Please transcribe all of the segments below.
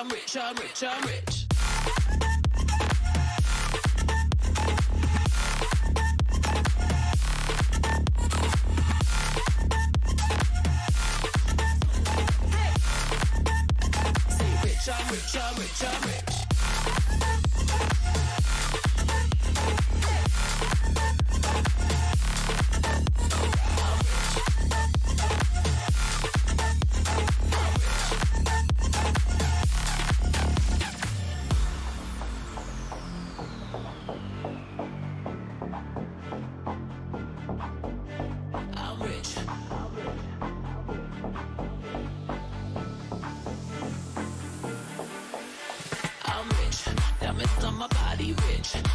I'm rich, I'm rich, I'm rich. Say rich, I'm rich, I'm rich, I'm rich.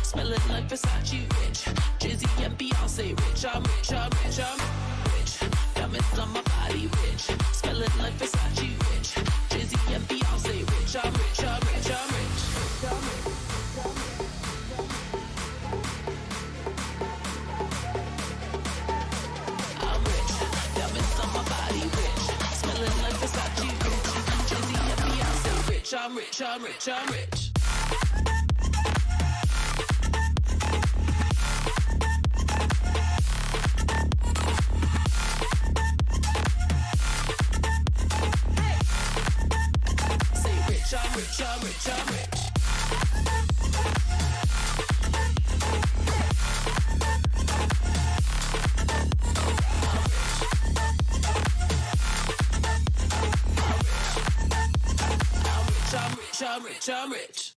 Smelling like Versace rich. Jay-Z and Beyonce rich. I'm rich, I'm rich, I'm rich. Diamonds on my body rich. Smelling like Versace rich. Jay-Z and Beyonce rich. I'm rich, I'm rich, I'm rich. I'm rich. Diamonds on my body rich. Smelling like Versace rich. Jay-Z and Beyonce rich. I'm rich, I'm rich, I'm rich. I'm rich, I'm rich, I'm rich. I'm rich, I'm rich, I'm rich.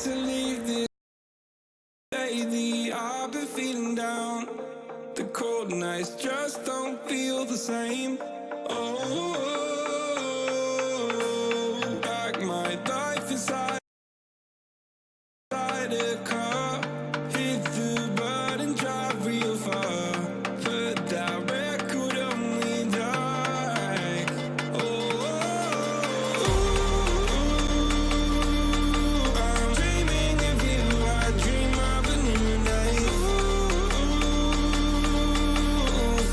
To leave this lately, I've been feeling down. The cold nights just don't feel the same. Oh, like my life inside a car, hit the button, drive real far. Put that record on me, like, I'm dreaming of you, I dream of a new night.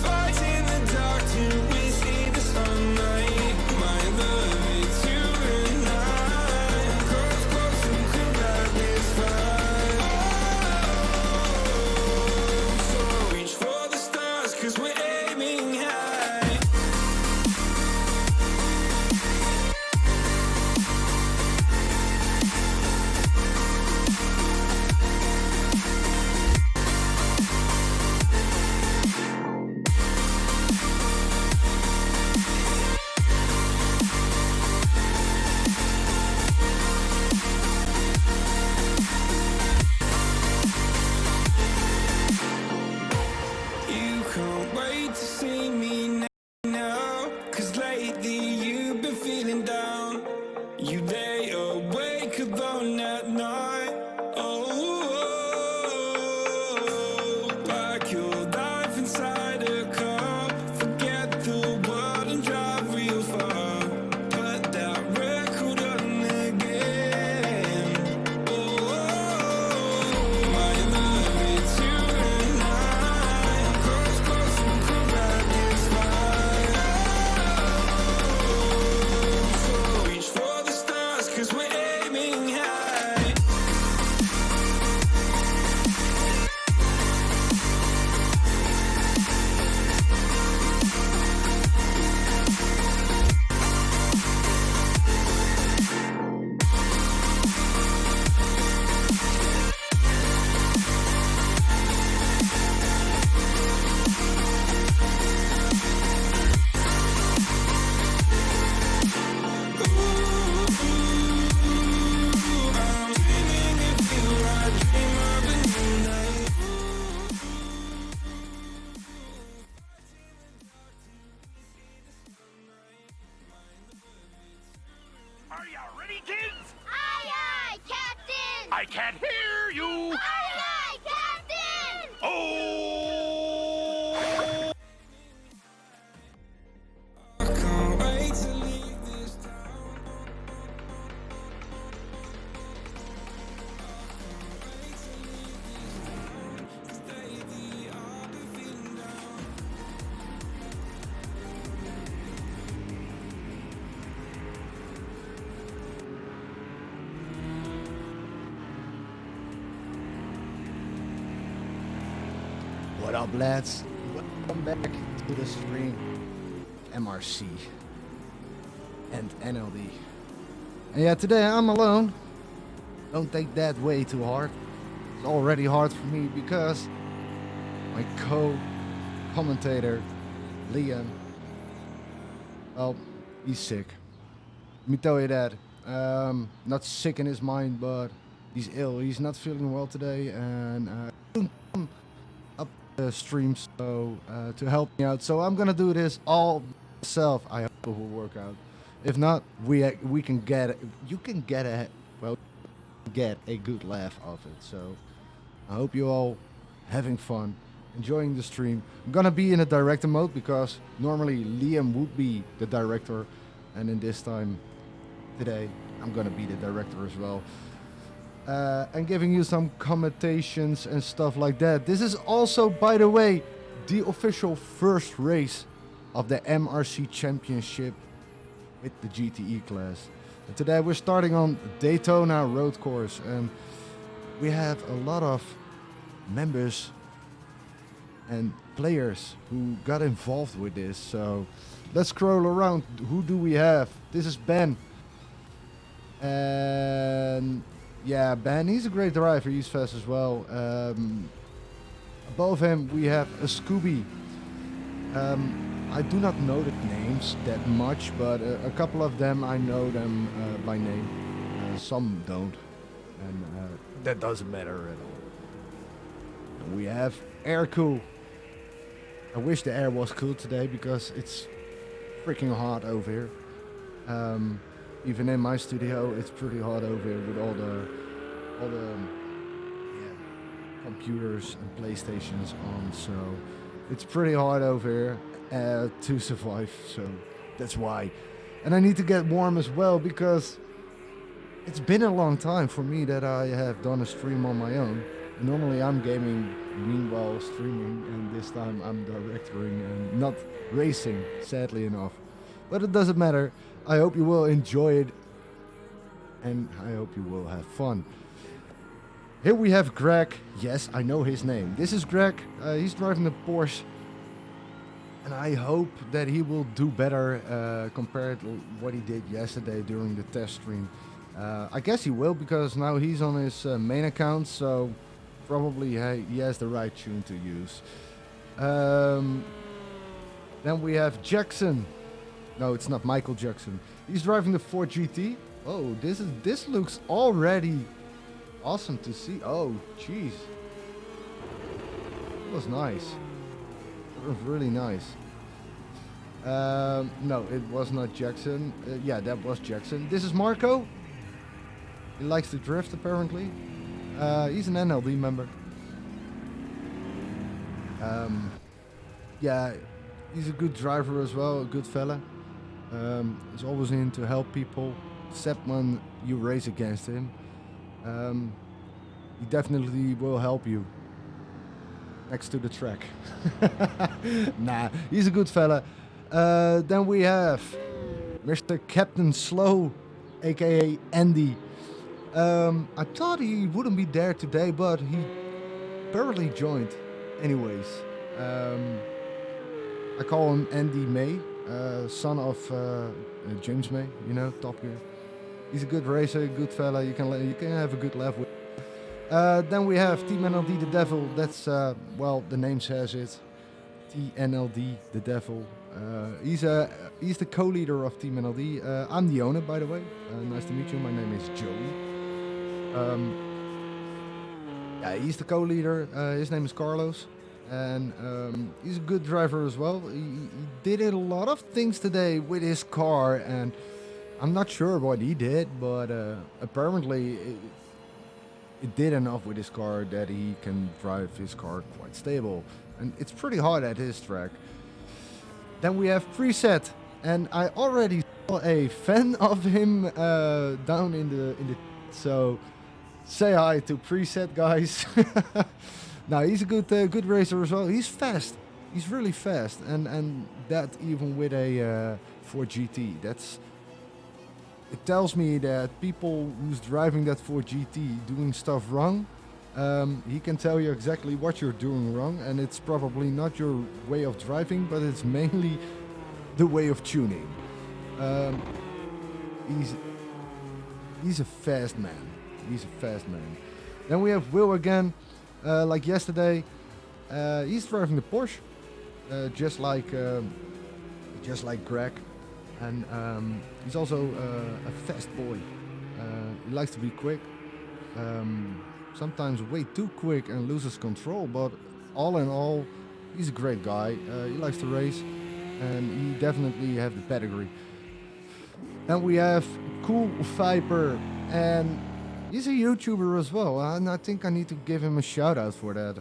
Fight in the dark till we see the sunlight. My love, it's you and I. Close, close and cool at this fight. So reach for the stars, 'cause we're aiming high. You can't wait to see me now, 'cause lately you've been feeling down. You lay awake alone at night. Oh, like your life inside a car. Forget the world and drive real far. Put that record on again. Oh, my love, it's you and I. Close, close and cool at this fight. So reach for the stars, 'cause we're aiming high. I can't hear you! Aye, aye, Captain! Oh! I can't wait to leave this town. What up, lads? Welcome back to the stream. MRC and NLD. And yeah, today I'm alone. Don't take that way too hard. It's already hard for me because my co-commentator, Liam, well, he's sick. Let me tell you that. Not sick in his mind, but he's ill. He's not feeling well today, and couldn't come up the stream so to help me out. So I'm gonna do this all myself. I hope it will work out. If not, we can get get a good laugh of it. So I hope you all having fun, enjoying the stream. I'm gonna be in a director mode because normally Liam would be the director, and in this time today I'm gonna be the director as well, and giving you some commentations and stuff like that. This is also, by the way, the official first race of the MRC Championship with the GTE class. And today we're starting on Daytona road course, and we have a lot of members and players who got involved with this. So let's scroll around. Who do we have? This is Ben. And yeah, Ben, he's a great driver. He's fast as well. Above him we have a Scooby. I do not know the names that much, but a couple of them I know them by name. Some don't, and that doesn't matter at all. And we have Air Cool. I wish the air was cool today because it's freaking hot over here. Even in my studio, it's pretty hot over here with all the computers and PlayStations on. So it's pretty hard over here to survive. So that's why. And I need to get warm as well because it's been a long time for me that I have done a stream on my own. And normally I'm gaming meanwhile streaming, and this time I'm directing and not racing, sadly enough. But it doesn't matter. I hope you will enjoy it, and I hope you will have fun. Here we have Greg. Yes, I know his name. This is Greg. He's driving the Porsche, and I hope that he will do better compared to what he did yesterday during the test stream. I guess he will, because now he's on his main account, so probably he has the right tune to use. Then we have Jackson. No, it's not Michael Jackson. He's driving the Ford GT. Oh, this looks already awesome to see. Oh, jeez. It was nice. It was really nice. No, it was not Jackson. Yeah, that was Jackson. This is Marco. He likes to drift, apparently. He's an NLD member. Yeah, he's a good driver as well, a good fella. He's always in to help people, except when you race against him. He definitely will help you next to the track. Nah, he's a good fella. Then we have Mr. Captain Slow, aka Andy. I thought he wouldn't be there today, but he barely joined. Anyways, I call him Andy May, son of James May, you know, Top Gear. He's a good racer, good fella. You can have a good laugh with. Then we have Team NLD the Devil. That's well, the name says it. TNLD the Devil. He's the co-leader of Team NLD. I'm the owner, by the way. Nice to meet you. My name is Joey. Yeah, he's the co-leader. His name is Carlos, and he's a good driver as well. He did a lot of things today with his car, and I'm not sure what he did, but apparently it did enough with his car that he can drive his car quite stable. And it's pretty hard at his track. Then we have Preset, and I already saw a fan of him down in the so say hi to Preset, guys. Now he's a good racer as well. He's fast. He's really fast, and that even with a Ford GT. It tells me that people who's driving that Ford GT doing stuff wrong. He can tell you exactly what you're doing wrong, and it's probably not your way of driving, but it's mainly the way of tuning. He's a fast man. He's a fast man. Then we have Will again, like yesterday. He's driving the Porsche, just like Greg, and he's also a fast boy. He likes to be quick. Sometimes way too quick and loses control, but all in all, he's a great guy. He likes to race, and he definitely have the pedigree. Then we have Cool Viper, and he's a YouTuber as well, and I think I need to give him a shout out for that,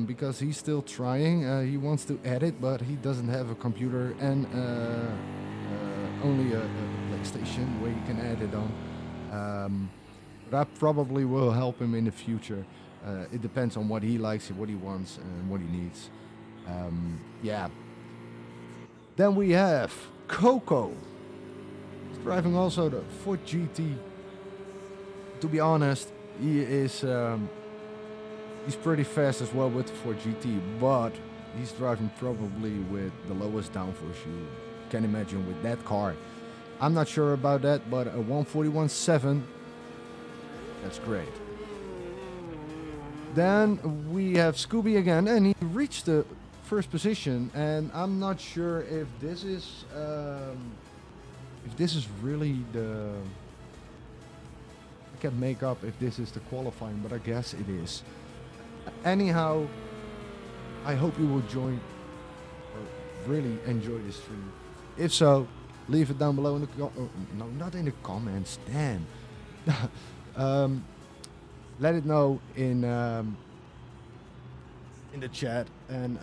because he's still trying. He wants to edit, but he doesn't have a computer and only a PlayStation where he can edit on. That probably will help him in the future. It depends on what he likes, what he wants, and what he needs. Yeah. Then we have Coco. He's driving also the Ford GT. To be honest, he is he's pretty fast as well with the Ford GT, but he's driving probably with the lowest downforce you can imagine with that car. I'm not sure about that, but a 141.7. That's great. Then we have Scooby again, and he reached the first position. And I'm not sure if this is really the. I can't make up if this is the qualifying, but I guess it is. Anyhow, I hope you will join or really enjoy this stream. If so, leave it down below in the no, not in the comments. Damn. Let it know in the chat, and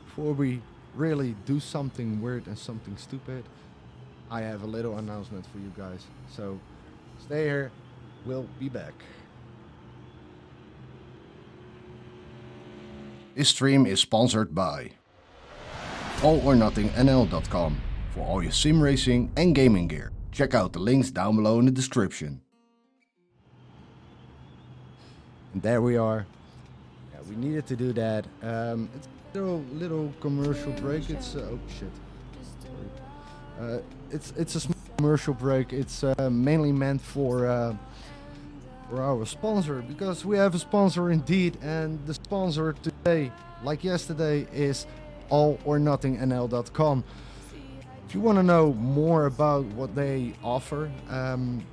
before we really do something weird and something stupid, I have a little announcement for you guys. So stay here. We'll be back. This stream is sponsored by allornothingnl.com for all your sim racing and gaming gear. Check out the links down below in the description. And there we are. Yeah, we needed to do that. It's a little commercial break. It's oh shit. Sorry. It's a small commercial break. It's mainly meant for our sponsor, because we have a sponsor indeed, and the sponsor today, like yesterday, is allornothingnl.com. If you want to know more about what they offer,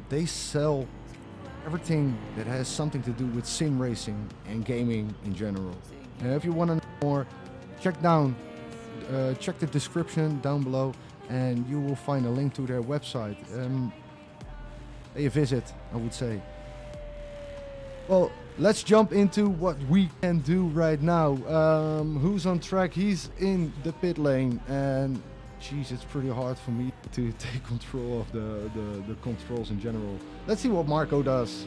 they sell everything that has something to do with sim racing and gaming in general. And if you want to know more, check the description down below, and you will find a link to their website. Pay a visit, I would say. Well, let's jump into what we can do right now. Who's on track? He's in the pit lane, and jeez, it's pretty hard for me to take control of the controls in general. Let's see what Marco does.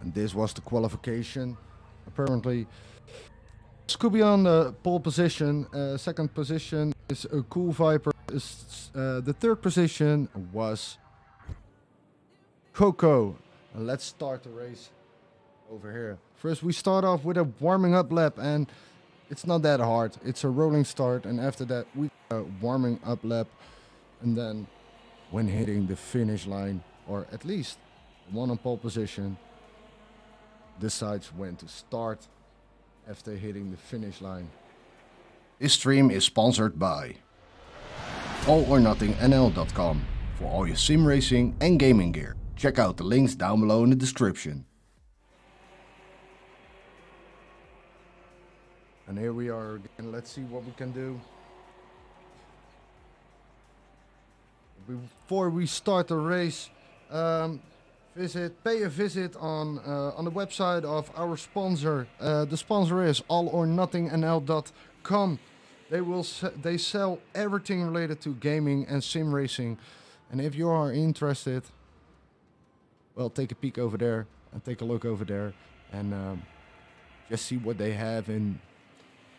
And this was the qualification. Apparently, Scooby on the pole position. Second position is a Cool Viper. The third position was Coco. And let's start the race over here. First, we start off with a warming up lap, and it's not that hard. It's a rolling start, and after that, we a warming up lap, and then when hitting the finish line, or at least one on pole position, decides when to start after hitting the finish line. This stream is sponsored by allornothingnl.com for all your sim racing and gaming gear. Check out the links down below in the description. And here we are again. Let's see what we can do. Before we start the race, pay a visit on the website of our sponsor. The sponsor is allornothingnl.com. They sell everything related to gaming and sim racing. And if you are interested, well, take a peek over there and take a look over there and just see what they have in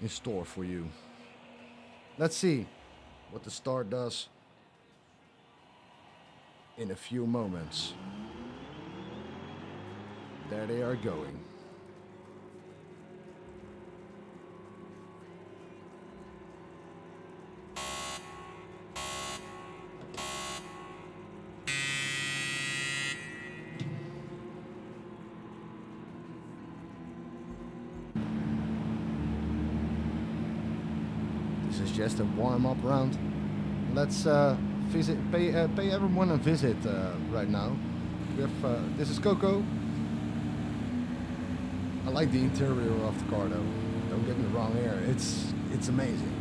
store for you. Let's see what the start does in a few moments. There they are going. This is just a warm-up round. Let's pay everyone a visit right now. We have this is Coco. I like the interior of the car though. Don't get me wrong here. It's amazing.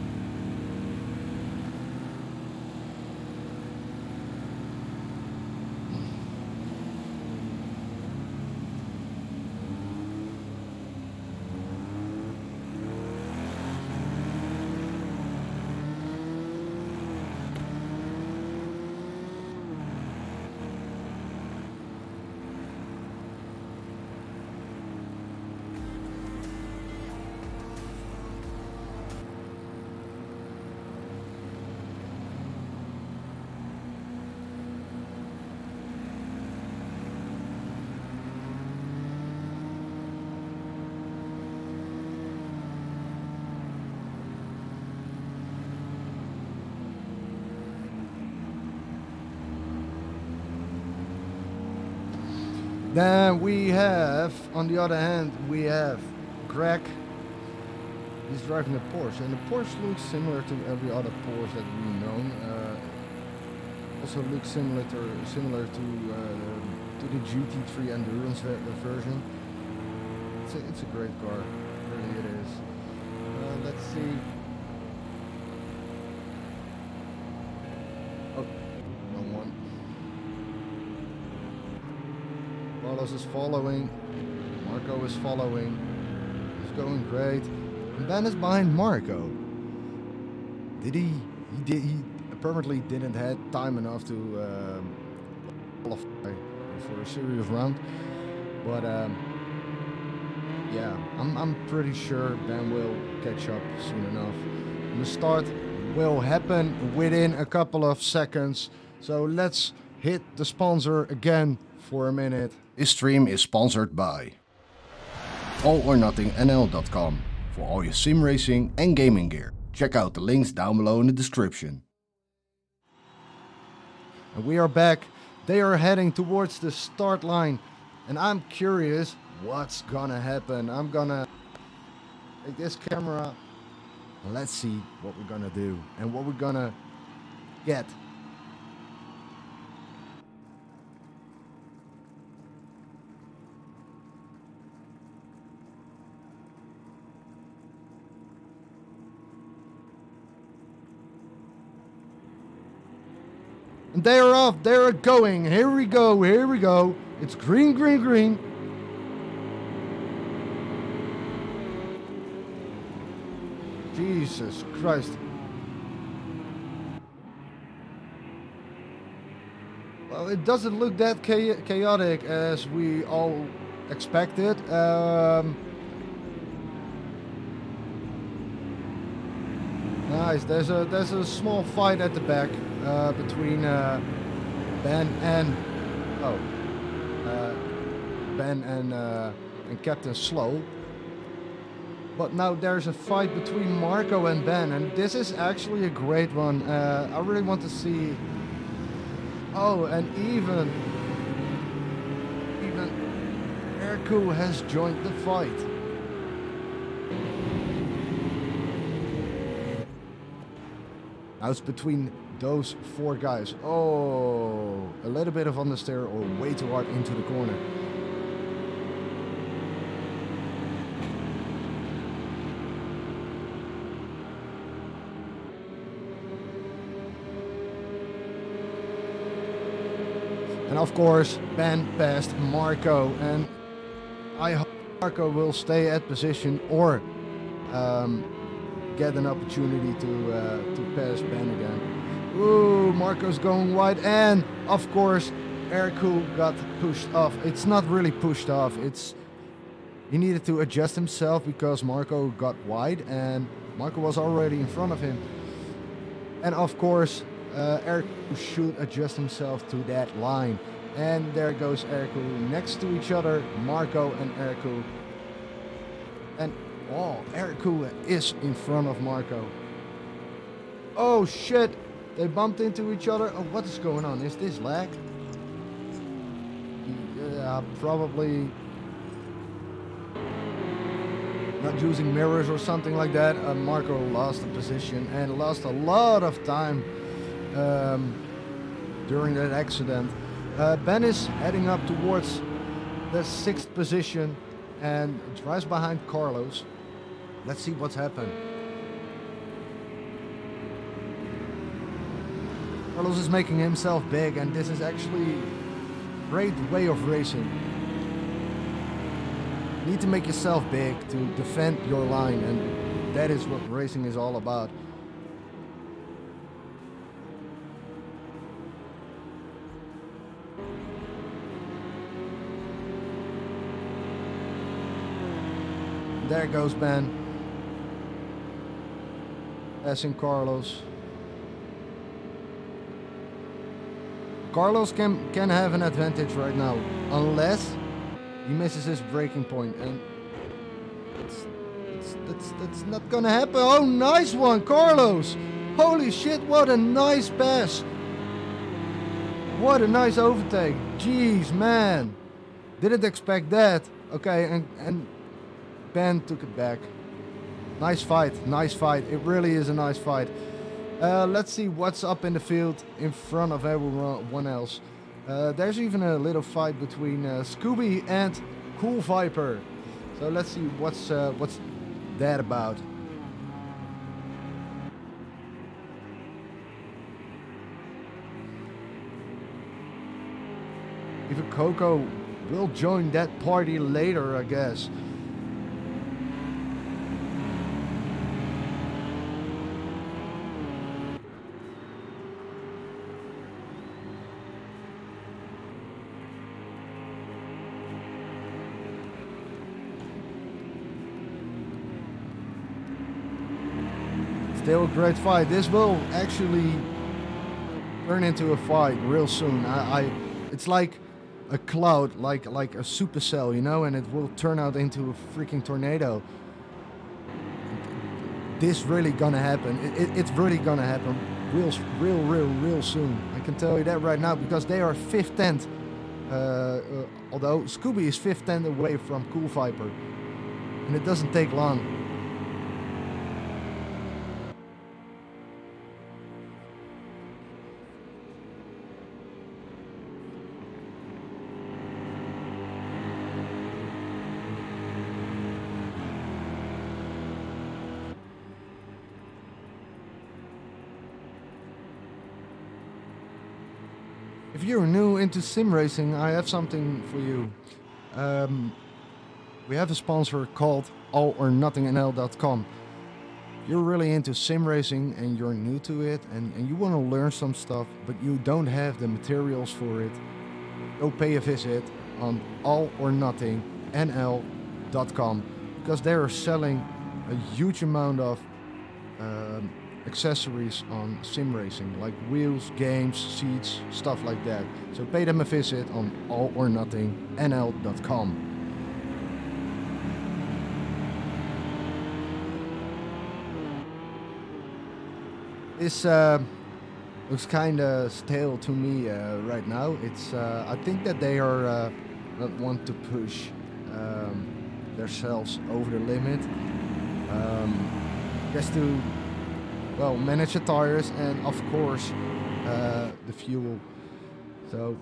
Then we have, on the other hand, we have Greg. He's driving a Porsche, and the Porsche looks similar to every other Porsche that we've known. Also looks similar to the GT3 Endurance version. It's a great car, really it is. Let's see. Oh, wrong one. Carlos is following. Marco is following. He's going great. And Ben is behind Marco. He apparently didn't have time enough to qualify for a serious round. But yeah, I'm pretty sure Ben will catch up soon enough. And the start will happen within a couple of seconds. So let's hit the sponsor again for a minute. This stream is sponsored by allornothingnl.com for all your sim racing and gaming gear. Check out the links down below in the description. And we are back. They are heading towards the start line. And I'm curious what's gonna happen. I'm gonna take this camera and let's see what we're gonna do and what we're gonna get. And they are off. They are going. Here we go. Here we go. It's green, green, green. Jesus Christ. Well, it doesn't look that chaotic as we all expected. Nice. There's a small fight at the back between Ben and Ben and Captain Slow. But now there's a fight between Marco and Ben, and this is actually a great one. I really want to see. Oh, and even Erku has joined the fight. Now it's between those four guys. Oh, a little bit of understeer or way too hard into the corner. And of course, Ben passed Marco, and I hope Marco will stay at position or get an opportunity to pass Ben again. Ooh, Marco's going wide, and of course, Erku got pushed off. It's not really pushed off. He needed to adjust himself because Marco got wide, and Marco was already in front of him. And of course, Erku should adjust himself to that line. And there goes Erku next to each other, Marco and Erku. And oh, Erku is in front of Marco. Oh shit, they bumped into each other. Oh, what is going on? Is this lag? Yeah, probably not using mirrors or something like that. Marco lost the position and lost a lot of time during that accident. Ben is heading up towards the 6th position and drives behind Carlos. Let's see what's happened. Carlos is making himself big, and this is actually a great way of racing. You need to make yourself big to defend your line, and that is what racing is all about. There goes Ben. Passing Carlos. Carlos can have an advantage right now, unless he misses his braking point, and that's not gonna happen. Oh, nice one, Carlos! Holy shit, what a nice pass! What a nice overtake! Jeez, man, didn't expect that. Okay, and Ben took it back. Nice fight, nice fight. It really is a nice fight. Let's see what's up in the field in front of everyone else. There's even a little fight between Scooby and Cool Viper. So let's see what's that about. Even Coco will join that party later, I guess. Still a great fight. This will actually turn into a fight real soon. It's like a cloud, like a supercell, you know, and it will turn out into a freaking tornado. This really gonna happen. It's really gonna happen real soon. I can tell you that right now, because they are 5th tenth. Although Scooby is 5th tenth away from Cool Viper, and it doesn't take long. If you're new into sim racing, I have something for you. We have a sponsor called allornothingnl.com. If you're really into sim racing and you're new to it and you want to learn some stuff, but you don't have the materials for it, go pay a visit on allornothingnl.com. NLD.com, because they are selling a huge amount of accessories on sim racing, like wheels, games, seats, stuff like that. So pay them a visit on allornothingnl.com. This looks kind of stale to me right now. It's I think that they are not want to push themselves over the limit, just to manage the tires and of course the fuel. So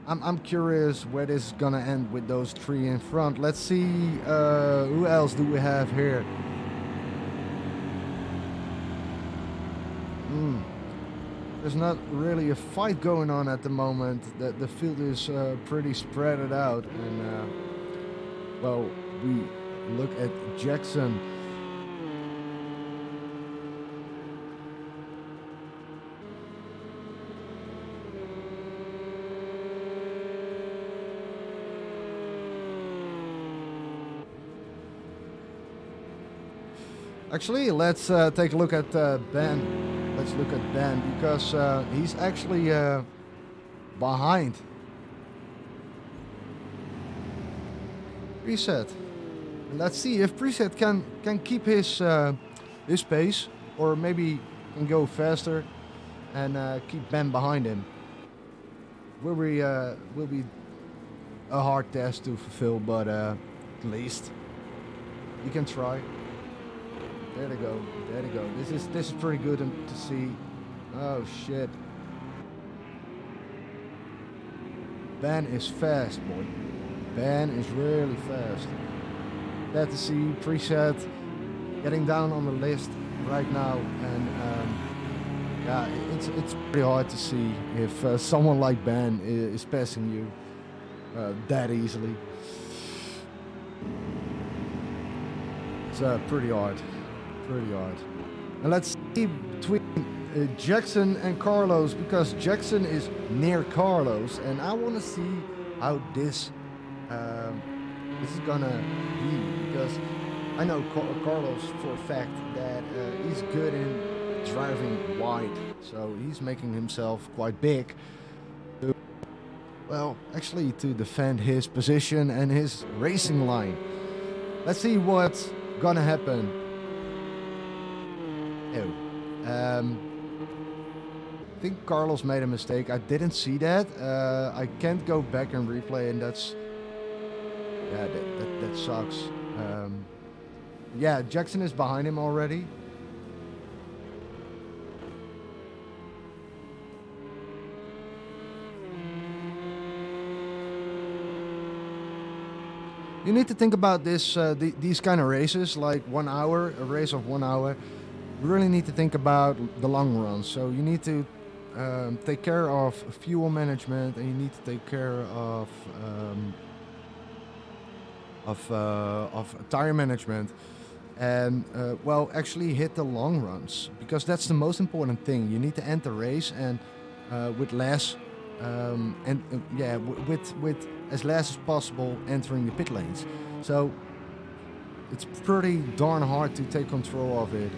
I'm curious where this is gonna end with those three in front. Let's see who else do we have here. There's not really a fight going on at the moment. The field is pretty spread out, and we look at Jackson. Actually, let's take a look at Ben. Let's look at Ben, because he's actually behind Preset. Let's see if Preset can keep his pace, or maybe can go faster and keep Ben behind him. Will be a hard task to fulfill, but at least we can try. There they go. There they go. This is pretty good to see. Oh shit. Ben is fast, boy. Ben is really fast. Glad to see Preset getting down on the list right now, and yeah, it's pretty hard to see if someone like Ben is passing you that easily. It's pretty hard. Pretty hard. And let's see between Jackson and Carlos, because Jackson is near Carlos, and I want to see how this is gonna be, because I know Carlos for a fact that he's good in driving wide, so he's making himself quite big to, actually to defend his position and his racing line. Let's see what's gonna happen. I think Carlos made a mistake. I didn't see that. I can't go back and replay, and that sucks. Yeah, Jackson is behind him already. You need to think about this, these kind of races, like 1 hour, a race of 1 hour. You really need to think about the long run. So you need to take care of fuel management, and you need to take care of tire management, and actually hit the long runs, because that's the most important thing. You need to end the race and with less with as less as possible entering the pit lanes. So it's pretty darn hard to take control of it.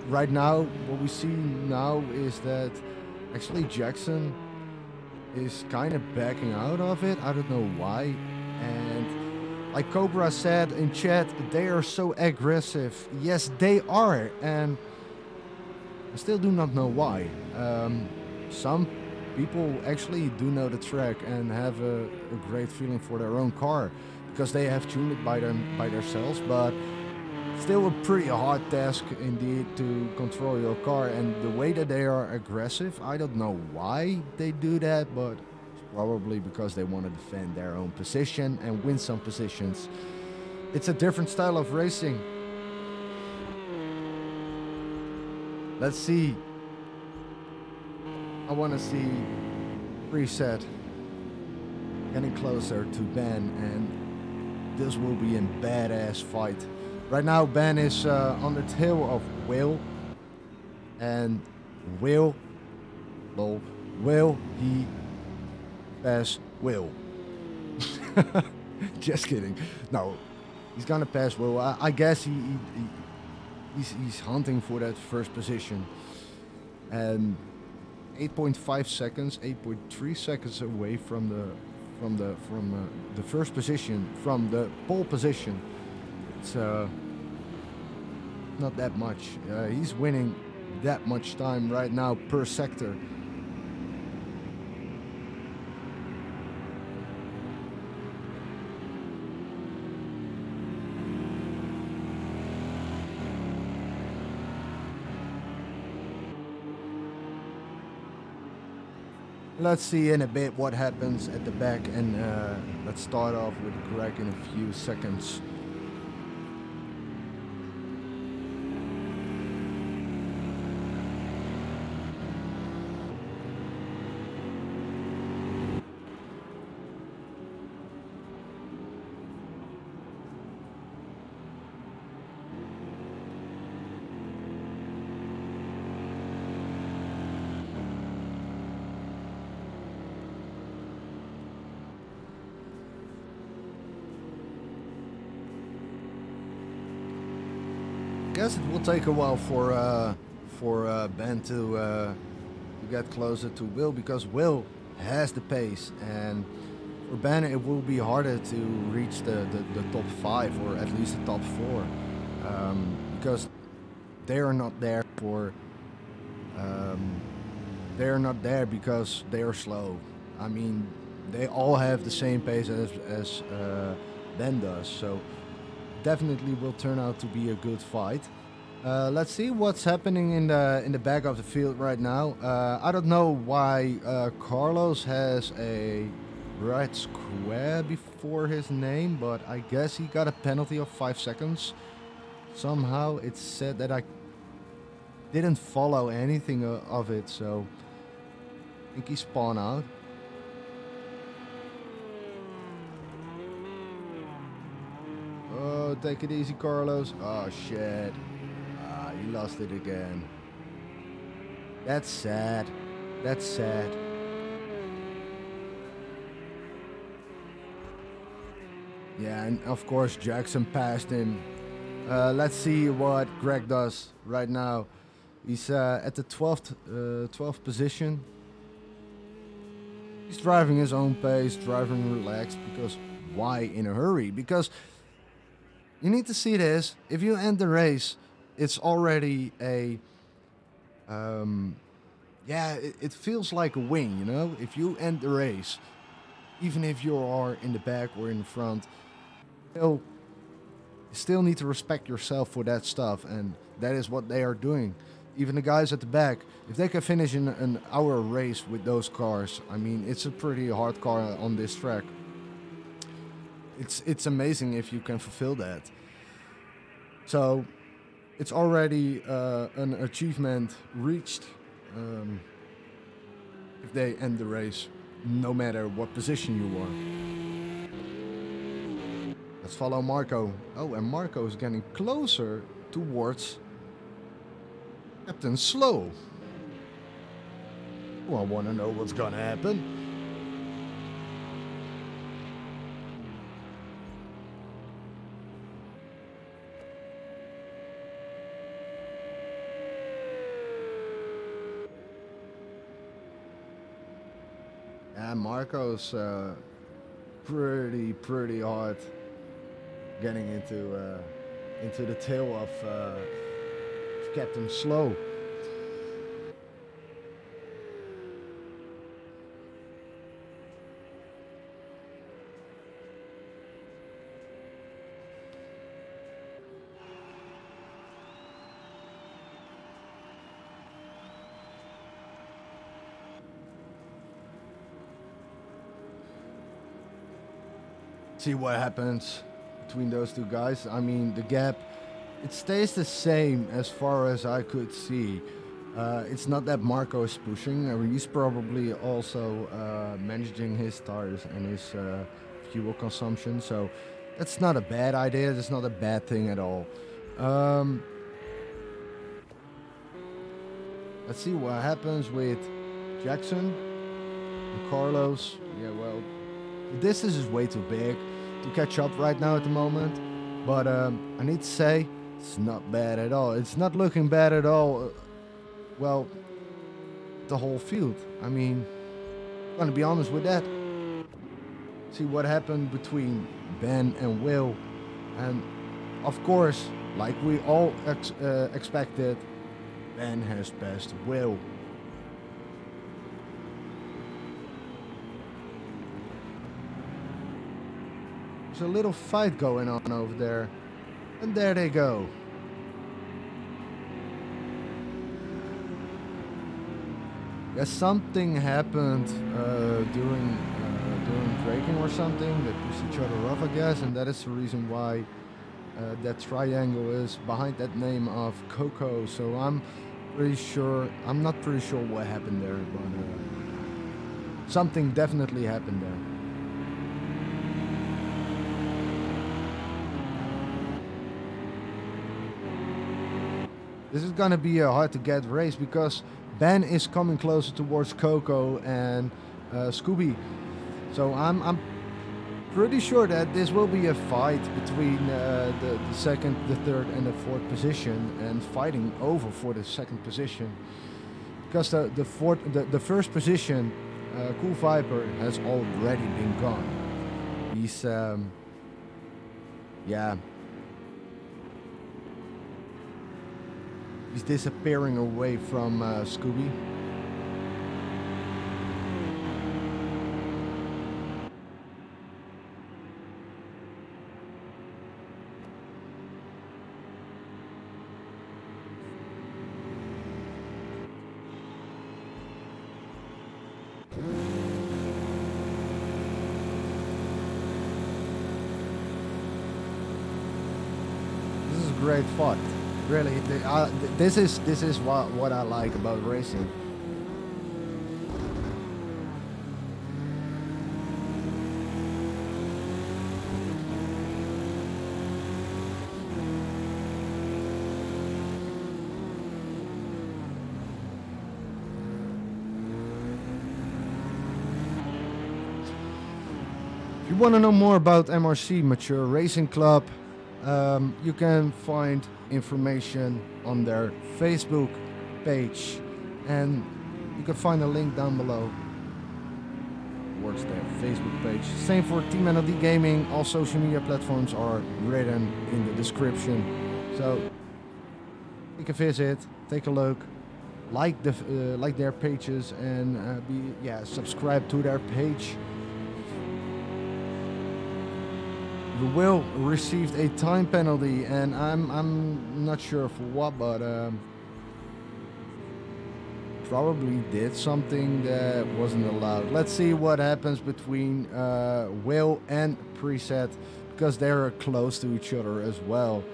Right now, what we see now is that actually Jackson is kind of backing out of it. I don't know why. And like Cobra said in chat, they are so aggressive. Yes, they are. And I still do not know why. Some people actually do know the track and have a great feeling for their own car, because they have tuned it by themselves, but still a pretty hard task indeed to control your car. And the way that they are aggressive, I don't know why they do that, but it's probably because they want to defend their own position and win some positions. It's a different style of racing. Let's see. I want to see Preset getting closer to Ben, and this will be a badass fight. Right now, Ben is on the tail of Will, and will he pass Will? Just kidding. No, he's gonna pass Will. I guess he's hunting for that first position, and 8.5 seconds, 8.3 seconds away from the first position, from the pole position. It's not that much. He's winning that much time right now per sector. Let's see in a bit what happens at the back, and let's start off with Greg in a few seconds. Guess it will take a while for Ben to get closer to Will, because Will has the pace, and for Ben it will be harder to reach the top 5 or at least the top 4, because they are not there for they are not there because they are slow. I mean, they all have the same pace as Ben does, so definitely will turn out to be a good fight. Let's see what's happening in the back of the field right now. I don't know why Carlos has a red square before his name, but I guess he got a penalty of 5 seconds. Somehow it said that I didn't follow anything of it, so I think he spawned out. Oh, take it easy, Carlos. Oh, shit. Ah, you lost it again. That's sad. That's sad. Yeah, and of course Jackson passed him. Let's see what Greg does right now. He's at the 12th position. He's driving his own pace, driving relaxed, because why in a hurry? Because you need to see this. If you end the race, it's already a yeah, it feels like a win, you know? If you end the race, even if you are in the back or in the front, you still need to respect yourself for that stuff, and that is what they are doing. Even the guys at the back, if they can finish in an hour race with those cars, I mean, it's a pretty hard car on this track. It's amazing if you can fulfill that. So it's already an achievement reached if they end the race, no matter what position you are. Let's follow Marco. Oh, and Marco is getting closer towards Captain Slow. Well, I want to know what's gonna happen. And Marco's pretty hard getting into the tail of Captain Slow. See what happens between those two guys. I mean, the gap, it stays the same as far as I could see. It's not that Marco is pushing. I mean, he's probably also managing his tires and his fuel consumption. So that's not a bad idea. That's not a bad thing at all. Let's see what happens with Jackson and Carlos. Yeah, well, the distance is way too big. to catch up right now at the moment. But I need to say, it's not bad at all. It's not looking bad at all. Well, the whole field. I mean, I'm gonna be honest with that. See what happened between Ben and Will, and of course, like we all expected, Ben has passed Will. There's a little fight going on over there, and there they go. Guess something happened during braking or something that pushed each other off, I guess, and that is the reason why that triangle is behind that name of Coco. So I'm not pretty sure what happened there, but something definitely happened there. This is gonna be a hard to get race because Ben is coming closer towards Coco and Scooby. So I'm pretty sure that this will be a fight between the second, the third, and the fourth position, and fighting over for the second position. Because the first position, Cool Viper, has already been gone. He's he's disappearing away from Scooby. This is great fun. Really, this is what I like about racing. If you want to know more about MRC, Mature Racing Club, you can find information on their Facebook page, and you can find a link down below towards their Facebook page. Same for Team NLD Gaming. All social media platforms are written in the description, so you can visit, take a look, like their pages, and subscribe to their page. Will received a time penalty, and I'm not sure for what, but probably did something that wasn't allowed. Let's see what happens between Will and Preset, because they're close to each other as well.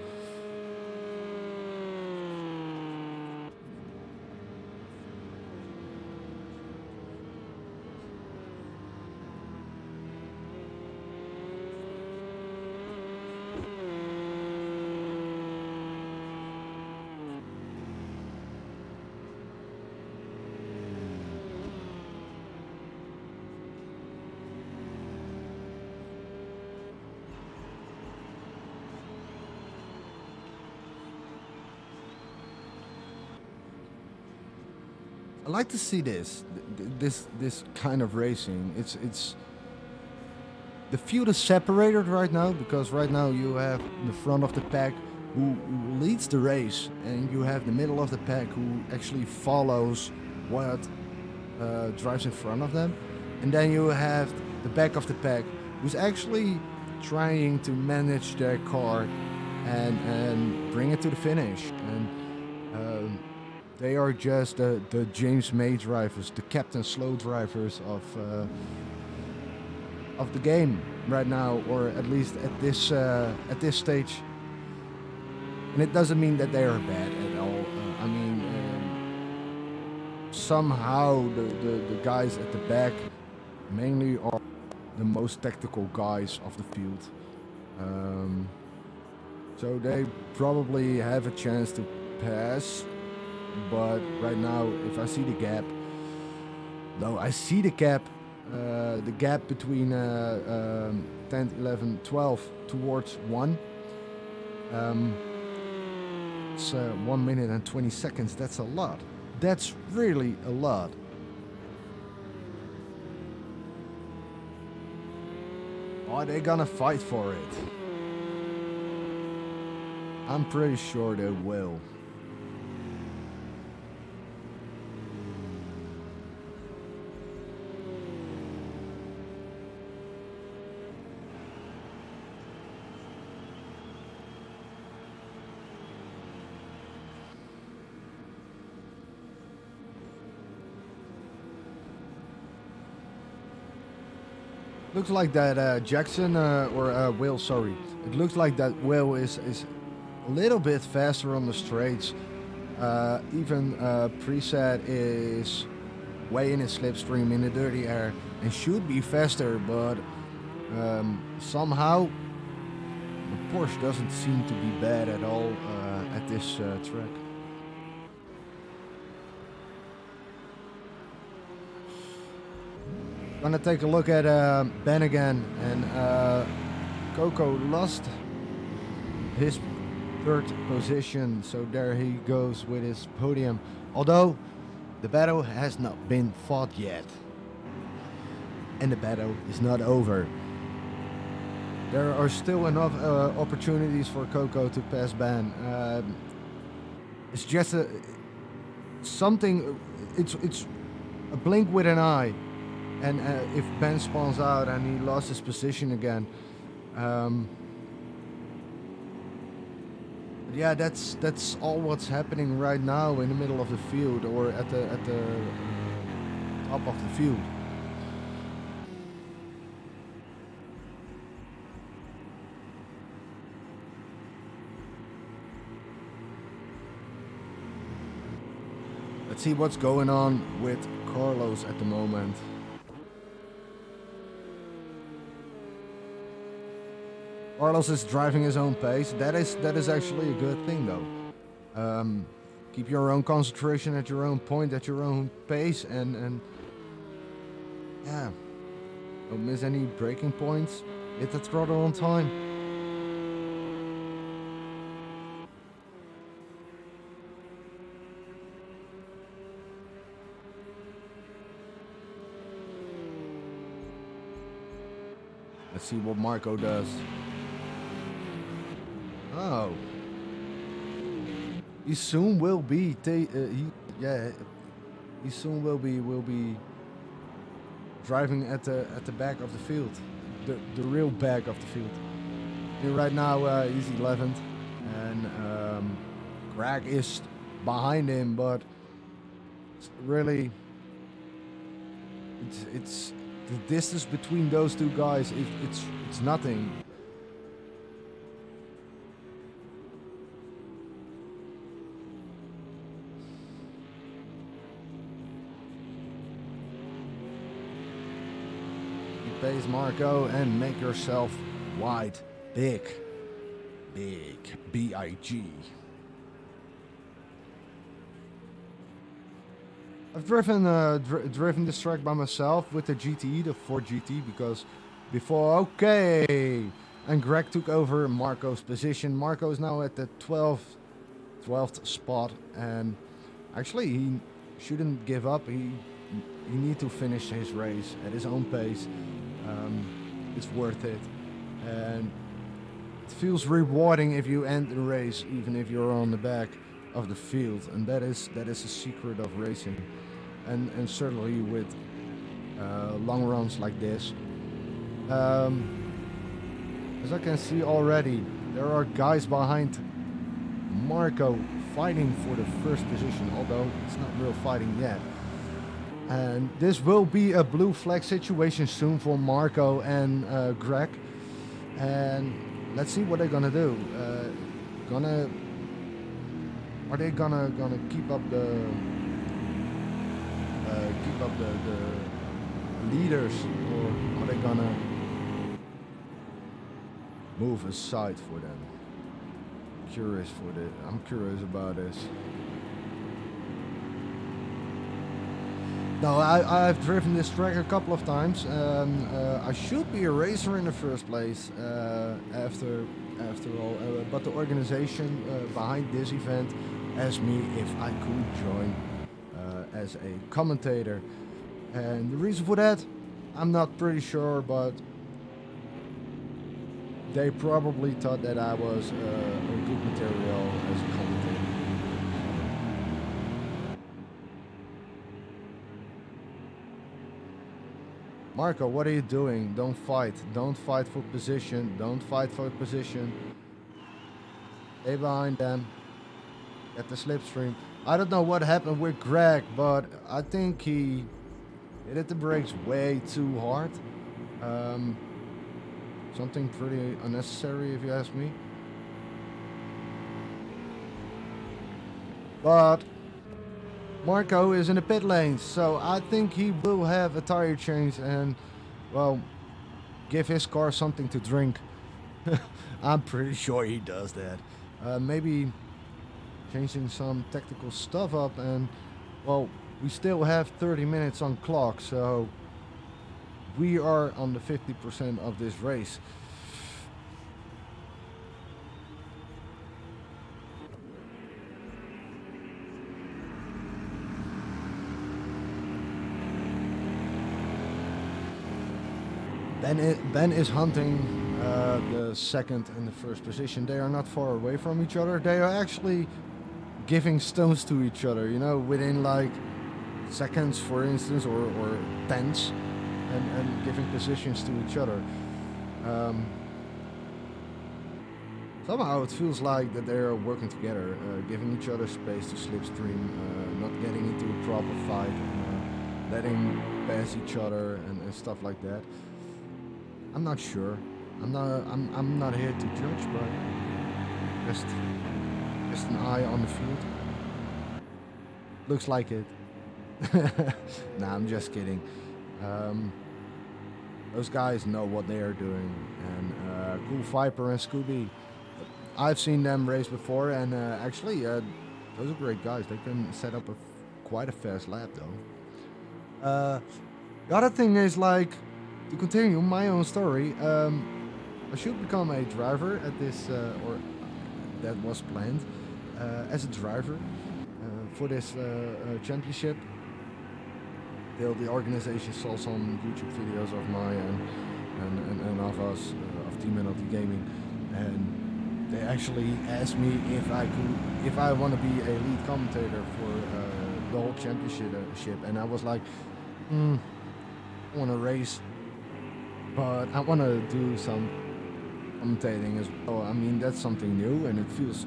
I like to see this kind of racing. It's the field is separated right now, because right now you have the front of the pack who leads the race, and you have the middle of the pack who actually follows what drives in front of them, and then you have the back of the pack who's actually trying to manage their car and bring it to the finish. And they are just the James May drivers, the Captain Slow drivers of the game right now, or at least at this stage. And it doesn't mean that they are bad at all. I mean, somehow the guys at the back mainly are the most tactical guys of the field. So they probably have a chance to pass. But right now, if I see the gap, though I see the gap the gap between 10th, 11th, 12th towards 1. It's 1 minute and 20 seconds. That's a lot. That's really a lot. Are they gonna fight for it? I'm pretty sure they will. Looks like that Jackson or Will, sorry. It looks like that Will is a little bit faster on the straights. Even Preset is way in his slipstream in the dirty air and should be faster, but somehow the Porsche doesn't seem to be bad at all at this track. Gonna take a look at Ben again, and Coco lost his 3rd position, so there he goes with his podium. Although the battle has not been fought yet, and the battle is not over. There are still enough opportunities for Coco to pass Ben. It's just something. It's a blink with an eye. And if Ben spawns out and he lost his position again, yeah, that's all what's happening right now in the middle of the field or at the top of the field. Let's see what's going on with Carlos at the moment. Carlos is driving his own pace. That is actually a good thing, though. Keep your own concentration at your own point, at your own pace, and yeah, don't miss any braking points. Hit the throttle on time. Let's see what Marco does. Oh, he soon will be. He soon will be driving at the back of the field, the real back of the field. And right now he's 11th, and Greg is behind him, but really, it's the distance between those two guys. It's nothing. Pace Marco and make yourself wide, big, B-I-G. I've driven this track by myself with the GTE, the Ford GT, because before, okay, and Greg took over Marco's position. Marco is now at the 12th spot, and actually he shouldn't give up. He need to finish his race at his own pace. It's worth it, and it feels rewarding if you end the race, even if you're on the back of the field, and that is a secret of racing, and certainly with long runs like this. As I can see already, there are guys behind Marco fighting for the first position, although it's not real fighting yet. And this will be a blue flag situation soon for Marco and Greg. And let's see what they're gonna do. Are they gonna keep up the leaders, or are they gonna move aside for them? I'm curious about this. No, I've driven this track a couple of times. I should be a racer in the first place after all, but the organization behind this event asked me if I could join as a commentator. And the reason for that, I'm not pretty sure, but they probably thought that I was a good material as a commentator. Marco, what are you doing? Don't fight. Don't fight for position. Don't fight for position. Stay behind them. Get the slipstream. I don't know what happened with Greg, but I think he hit the brakes way too hard. Something pretty unnecessary, if you ask me. But Marco is in the pit lane, so I think he will have a tire change and, well, give his car something to drink. I'm pretty sure he does that. Maybe changing some tactical stuff up, and, well, we still have 30 minutes on clock, so we are on the 50% of this race. Ben is hunting the second and the first position. They are not far away from each other. They are actually giving stones to each other, you know, within like seconds, for instance, or tenths, and giving positions to each other. Somehow it feels like that they are working together, giving each other space to slipstream, not getting into a proper fight, letting pass each other and stuff like that. I'm not sure. I'm not here to judge, but just an eye on the field. Looks like it. Nah, I'm just kidding. Those guys know what they are doing, and Cool Viper and Scooby, I've seen them race before, and actually, those are great guys. They can set up quite a fast lap, though. The other thing is, like, to continue my own story, I should become a driver at this, or that was planned, as a driver for this championship. The organization saw some YouTube videos of mine and of us, of Team NLD Gaming, and they actually asked me if I want to be a lead commentator for the whole championship, and I was like, I want to race, but I want to do some commentating as well. I mean, that's something new, and it feels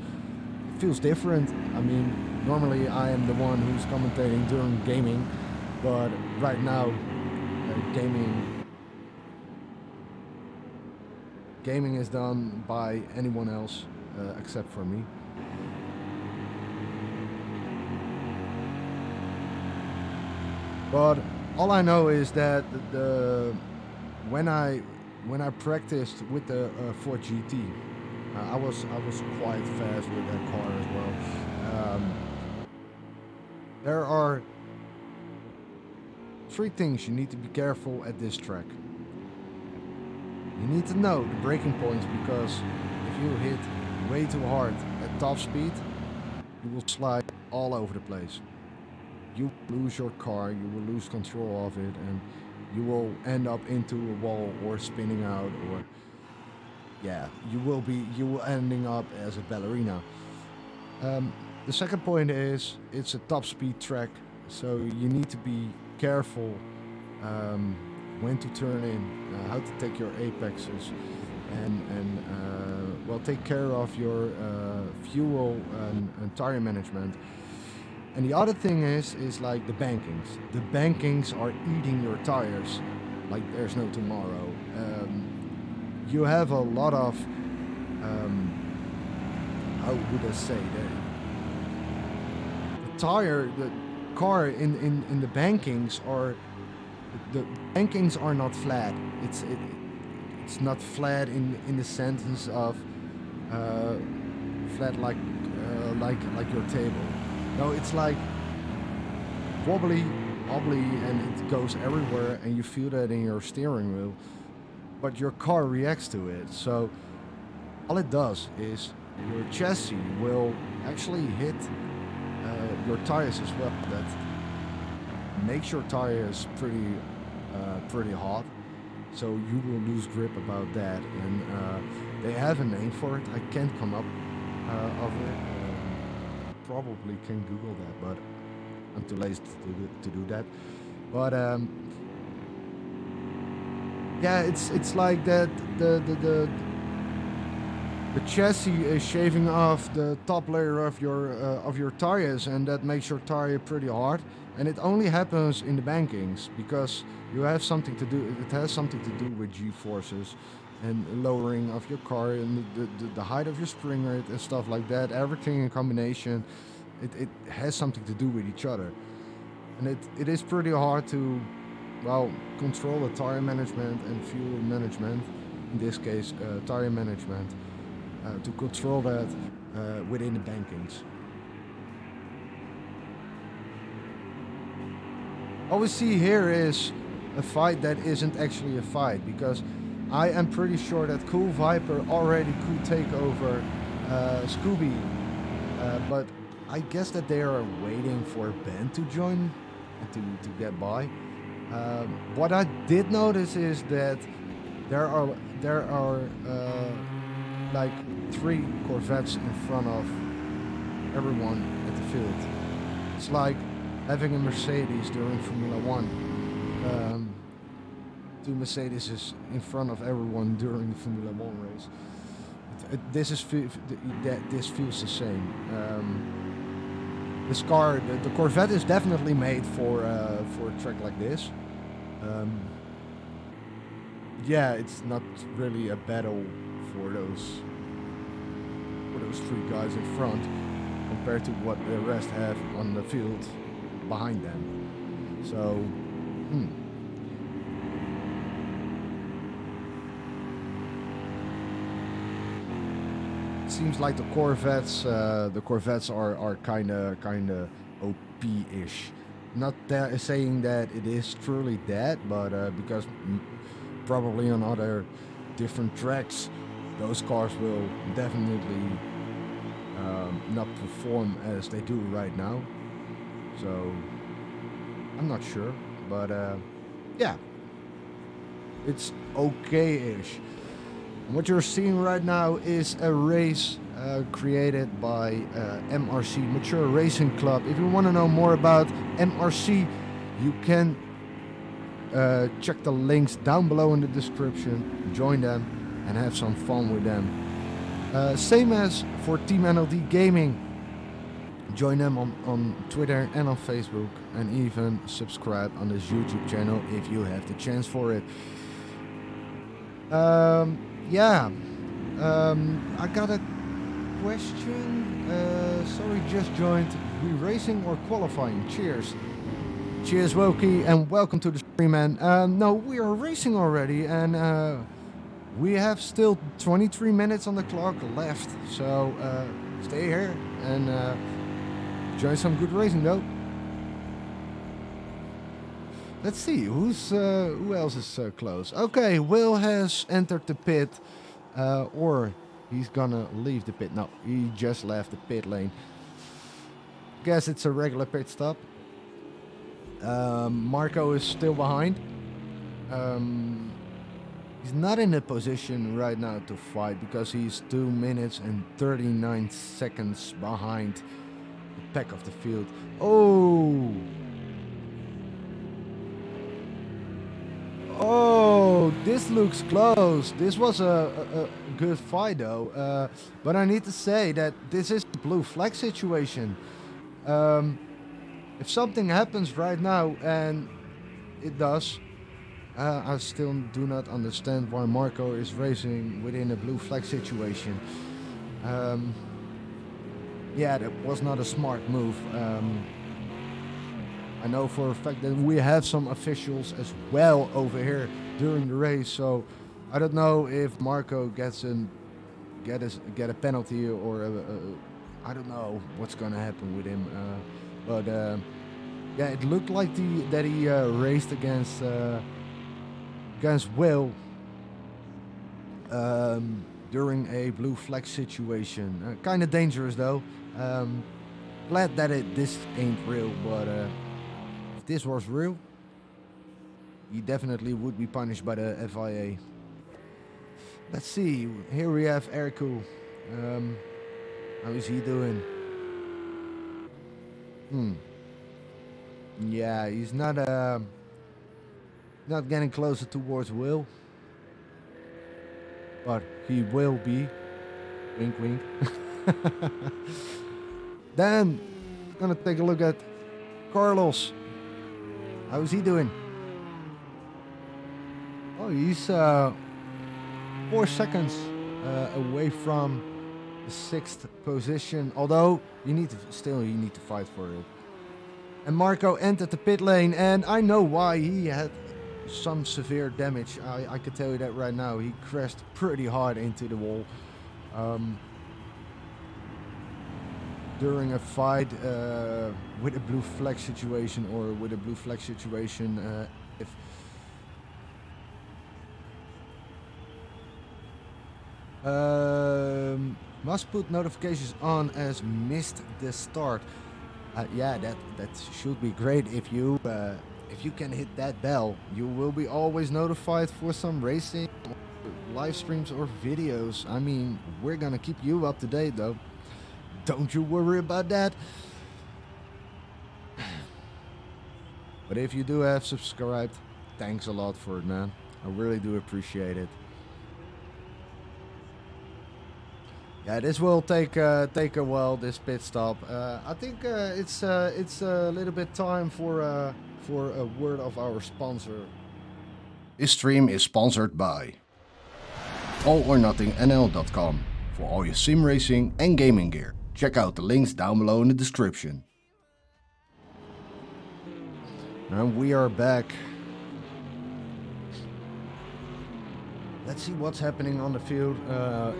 different. I mean, normally I am the one who's commentating during gaming, but right now, gaming is done by anyone else except for me. But all I know is that when I practiced with the Ford GT, I was quite fast with that car as well. There are 3 things you need to be careful at this track. You need to know the braking points, because if you hit way too hard at top speed, you will slide all over the place. You will lose your car, you will lose control of it, and you will end up into a wall or spinning out, or yeah, you will ending up as a ballerina. The second point is it's a top speed track, so you need to be careful when to turn in, how to take your apexes, and well, take care of your fuel and tire management. And the other thing is like the bankings. The bankings are eating your tires like there's no tomorrow. You have a lot of how would I say that? The car in the bankings are not flat. It's not flat in the sentence of flat like your table. No, it's like wobbly wobbly and it goes everywhere, and you feel that in your steering wheel, but your car reacts to it. So all it does is your chassis will actually hit your tires as well. That makes your tires pretty hot. So you will lose grip about that, and they have a name for it. I can't come up of it. Probably can Google that, but I'm too lazy to do that. But yeah, it's like that the chassis is shaving off the top layer of your tires, and that makes your tire pretty hard. And it only happens in the bankings because you have something to do. It has something to do with G-forces and lowering of your car and the height of your spring rate and stuff like that. Everything in combination, it has something to do with each other. And it is pretty hard to, well, control the tire management and fuel management. In this case, tire management. To control that within the bankings. All we see here is a fight that isn't actually a fight, because I am pretty sure that Cool Viper already could take over Scooby, but I guess that they are waiting for Ben to join and to get by. What I did notice is that there are like 3 Corvettes in front of everyone at the field. It's like having a Mercedes during Formula 1. 2 Mercedes in front of everyone during the Formula 1 race. This feels the same. This car, the Corvette, is definitely made for a track like this. Yeah, it's not really a battle for those 3 guys in front compared to what the rest have on the field behind them. So, it seems like the Corvettes are kind of OP-ish. Not saying that it is truly that, but because probably on other different tracks, those cars will definitely not perform as they do right now. So I'm not sure, but yeah, it's okay-ish. What you're seeing right now is a race created by MRC, Mature Racing Club. If you want to know more about MRC, you can check the links down below in the description, join them and have some fun with them. Same as for Team NLD Gaming. Join them on Twitter and on Facebook, and even subscribe on this YouTube channel if you have the chance for it. Yeah, I got a question. Sorry, just joined. We racing or qualifying? Cheers. Cheers, Wilkie, and welcome to the stream, man. No, we are racing already, and we have still 23 minutes on the clock left. So stay here and enjoy some good racing, though. Let's see who else is close. Okay, Will has entered the pit, or he's gonna leave the pit. No, he just left the pit lane. Guess it's a regular pit stop. Marco is still behind. He's not in a position right now to fight because he's 2 minutes and 39 seconds behind the pack of the field. Oh, this looks close. This was a good fight, though. But I need to say that this is a blue flag situation. If something happens right now, and it does, I still do not understand why Marco is racing within a blue flag situation. Yeah, that was not a smart move. I know for a fact that we have some officials as well over here during the race, so I don't know if Marco get a penalty or I don't know what's gonna happen with him. But Yeah, it looked like that he raced against Will during a blue flag situation. Kind of dangerous though. Glad that this ain't real, but if this was real, he definitely would be punished by the FIA. Let's see. Here we have Eriku. How is he doing? Yeah, he's not getting closer towards Will, but he will be. Wink, wink. Then gonna take a look at Carlos. How is he doing? Oh, he's 4 seconds away from the 6th position. Although you need to fight for it. And Marco entered the pit lane, and I know why. He had some severe damage. I can tell you that right now. He crashed pretty hard into the wall. During a fight with a blue flag situation, if must put notifications on as missed the start. Yeah, that should be great. If you can hit that bell, you will be always notified for some racing, live streams or videos. I mean, we're gonna keep you up to date though. Don't you worry about that. But if you do have subscribed, thanks a lot for it, man. I really do appreciate it. Yeah, this will take a while. This pit stop. I think it's a little bit time for a word of our sponsor. This stream is sponsored by allornothingnl.com for all your sim racing and gaming gear. Check out the links down below in the description. And we are back. Let's see what's happening on the field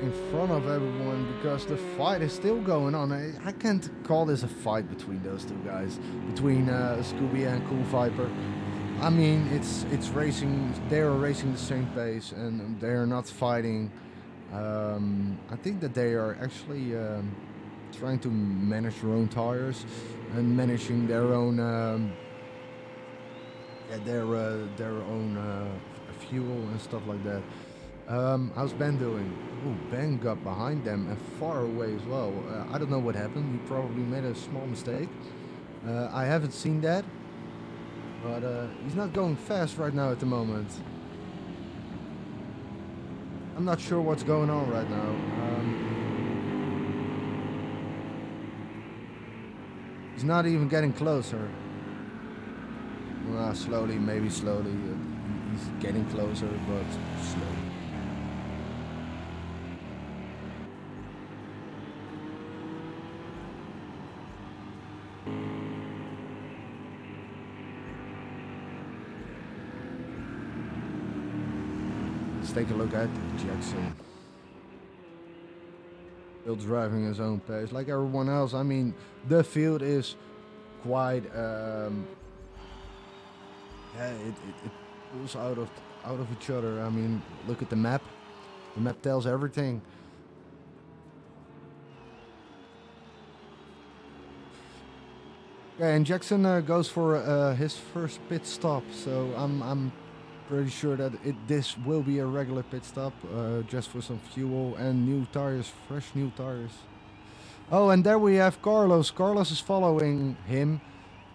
in front of everyone, because the fight is still going on. I can't call this a fight between those two guys, between Scooby and Cool Viper. I mean, it's racing. They are racing the same pace, and they are not fighting. I think that they are actually trying to manage their own tires and managing their own fuel and stuff like that. How's Ben doing? Ooh, Ben got behind them and far away as well. I don't know what happened. He probably made a small mistake. I haven't seen that, but he's not going fast right now at the moment. I'm not sure what's going on right now. He's not even getting closer. Well, slowly, maybe slowly. He's getting closer, but slowly. Let's take a look at Jackson. Still driving his own pace, like everyone else. I mean, the field is quite it pulls out of each other. I mean, look at the map. The map tells everything. Okay, and Jackson goes for his first pit stop, so I'm pretty sure that this will be a regular pit stop, just for some fuel and new tires, fresh new tires. Oh, and there we have Carlos. Carlos is following him.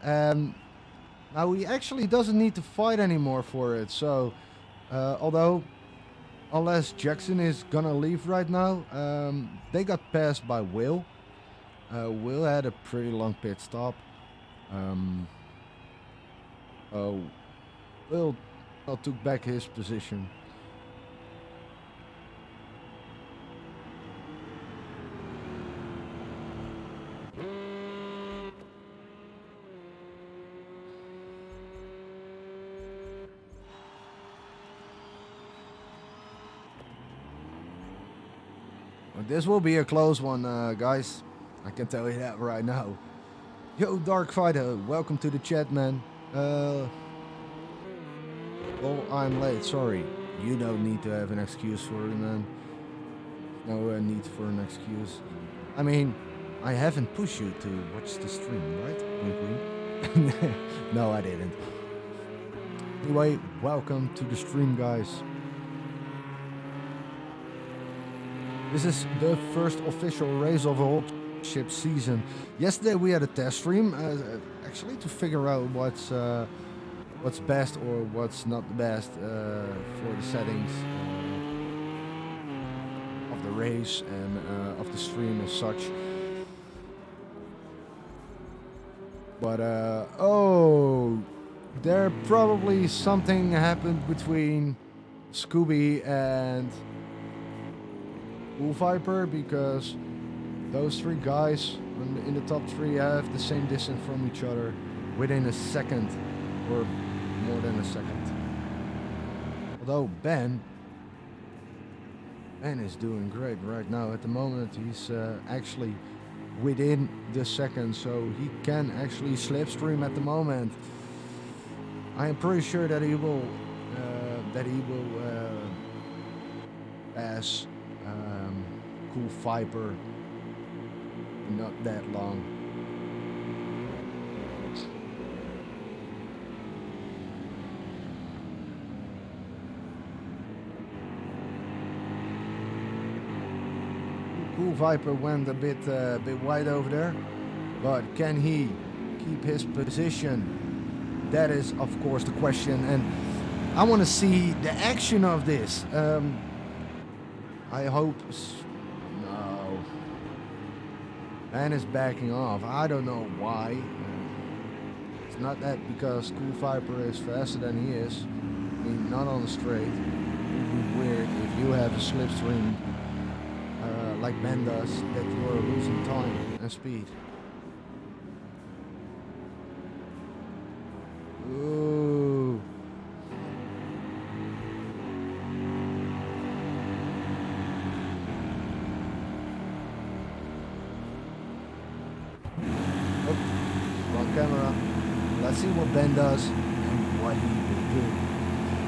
Now he actually doesn't need to fight anymore for it. So, although, unless Jackson is gonna leave right now, they got passed by Will. Will had a pretty long pit stop. Will took back his position. This will be a close one, guys. I can tell you that right now. Yo, Dark Fighter, welcome to the chat, man. Oh, I'm late. Sorry. You don't need to have an excuse for it, man. No need for an excuse. I mean, I haven't pushed you to watch the stream, right? Wink, wink. No, I didn't. Anyway, welcome to the stream, guys. This is the first official race of a whole ship season. Yesterday we had a test stream, actually to figure out what's best or what's not the best for the settings of the race and of the stream as such. But oh, there probably something happened between Scooby and Bull Viper, because those three guys in the top three have the same distance from each other within a second or more than a second. Although Ben is doing great right now. At the moment he's actually within the second, so he can actually slipstream at the moment. I am pretty sure that he will pass Cool Viper not that long. Cool Viper went a bit wide over there, but can he keep his position? That is, of course, the question, and I want to see the action of this. I hope. No. Man is backing off. I don't know why. It's not that because Cool Viper is faster than he is. I mean, not on the straight. It would be weird if you have a slipstream like Ben does, that you are losing time and speed. Ooh. Oh, wrong camera. Let's see what Ben does and what he will do.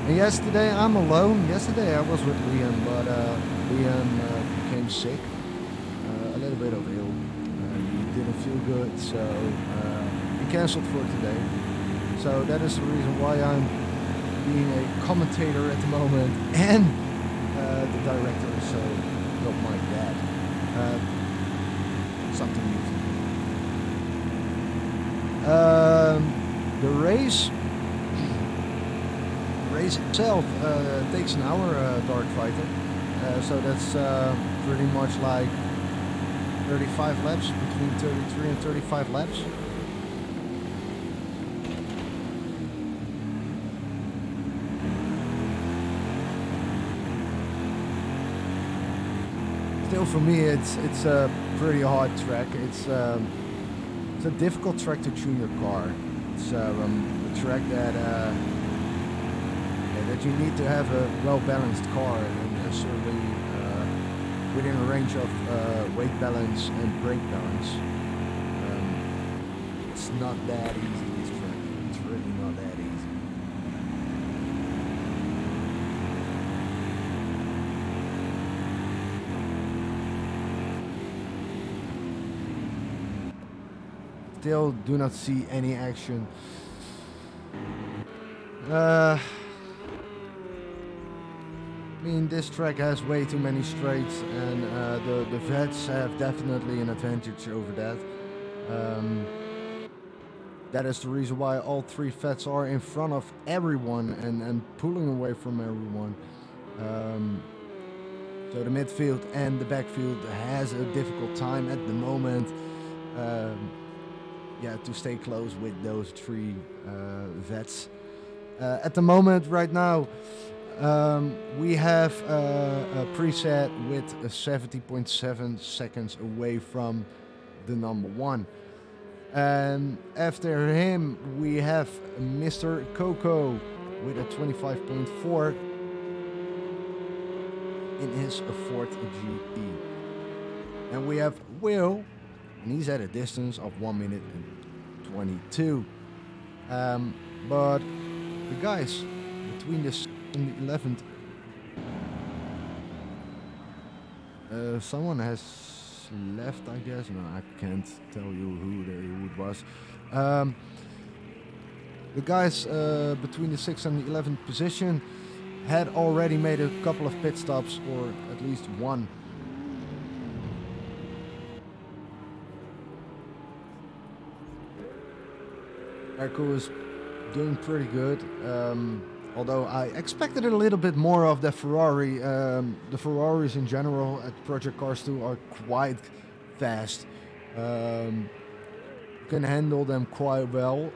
And yesterday I'm alone. Yesterday I was with Liam, but Liam became sick, a little bit of ill. He didn't feel good, so he cancelled for today. So that is the reason why I'm being a commentator at the moment and the director. So don't mind that. Something new. The race itself takes an hour, Dark Fighter. So that's pretty much like 35 laps, between 33 and 35 laps. Still, for me, it's a pretty hard track. It's a difficult track to tune your car. It's a track that you need to have a well-balanced car, and certainly within a range of weight balance and brake balance. It's not that easy, this track. It's really not that easy. Still do not see any action. I mean, this track has way too many straights, and the vets have definitely an advantage over that. That is the reason why all three vets are in front of everyone and pulling away from everyone. So the midfield and the backfield has a difficult time at the moment. To stay close with those three vets. At the moment, right now, we have a preset with 70.7 seconds away from the number one. And after him, we have Mr. Coco with a 25.4 in his fourth GP. And we have Will, and he's at a distance of 1 minute and 22. But the guys between the 6th and the 11th, someone has left, I guess. No, I can't tell you who it was. The guys between the 6th and the 11th position had already made a couple of pit stops, or at least one. Erko is doing pretty good, although I expected a little bit more of the Ferrari. The Ferraris in general at Project Cars 2 are quite fast. You can handle them quite well.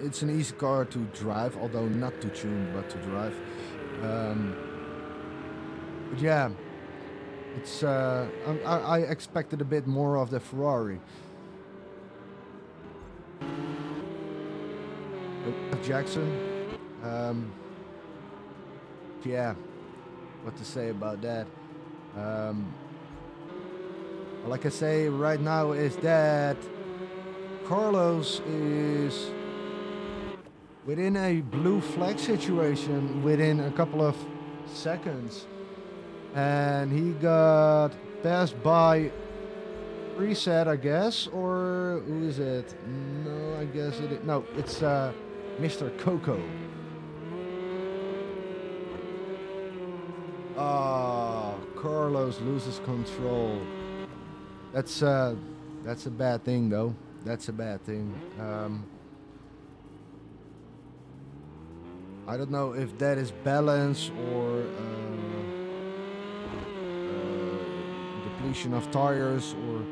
It's an easy car to drive, although not to tune, but to drive. But yeah, it's I expected a bit more of the Ferrari. Jackson, yeah, what to say about that? Like I say right now is that Carlos is within a blue flag situation within a couple of seconds, and he got passed by Reset, I guess, or who is it? No, I guess it is. No, it's Mr. Coco. Oh, Carlos loses control. That's a bad thing, though. That's a bad thing. I don't know if that is balance or depletion of tires or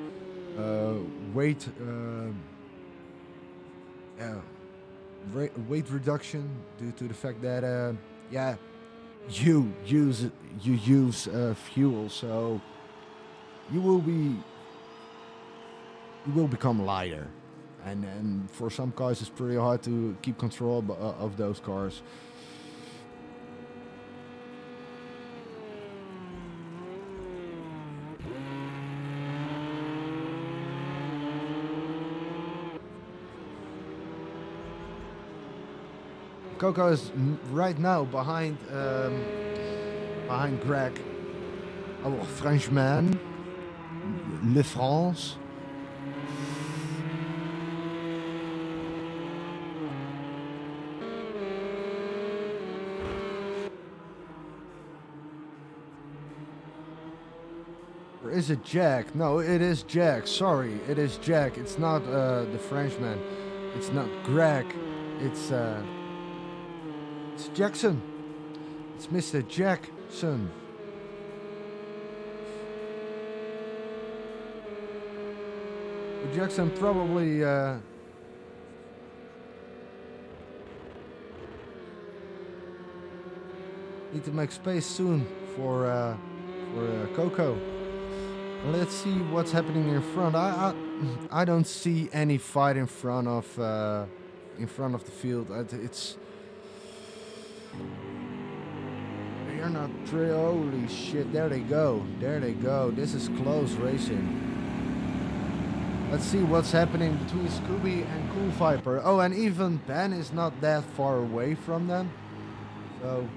weight. Weight reduction due to the fact that you use fuel, so you will become lighter, and for some cars it's pretty hard to keep control of those cars. Coco is right now behind Greg, our Frenchman, Le France. Or is it Jack? No, it is Jack. Sorry, it is Jack. It's not the Frenchman. It's not Greg. It's Jackson. It's Mr. Jackson. Jackson probably need to make space soon for Coco. Let's see what's happening in front. I don't see any fight in front of the field. It's they are not. Holy shit! There they go. There they go. This is close racing. Let's see what's happening between Scooby and Cool Viper. Oh, and even Ben is not that far away from them. So.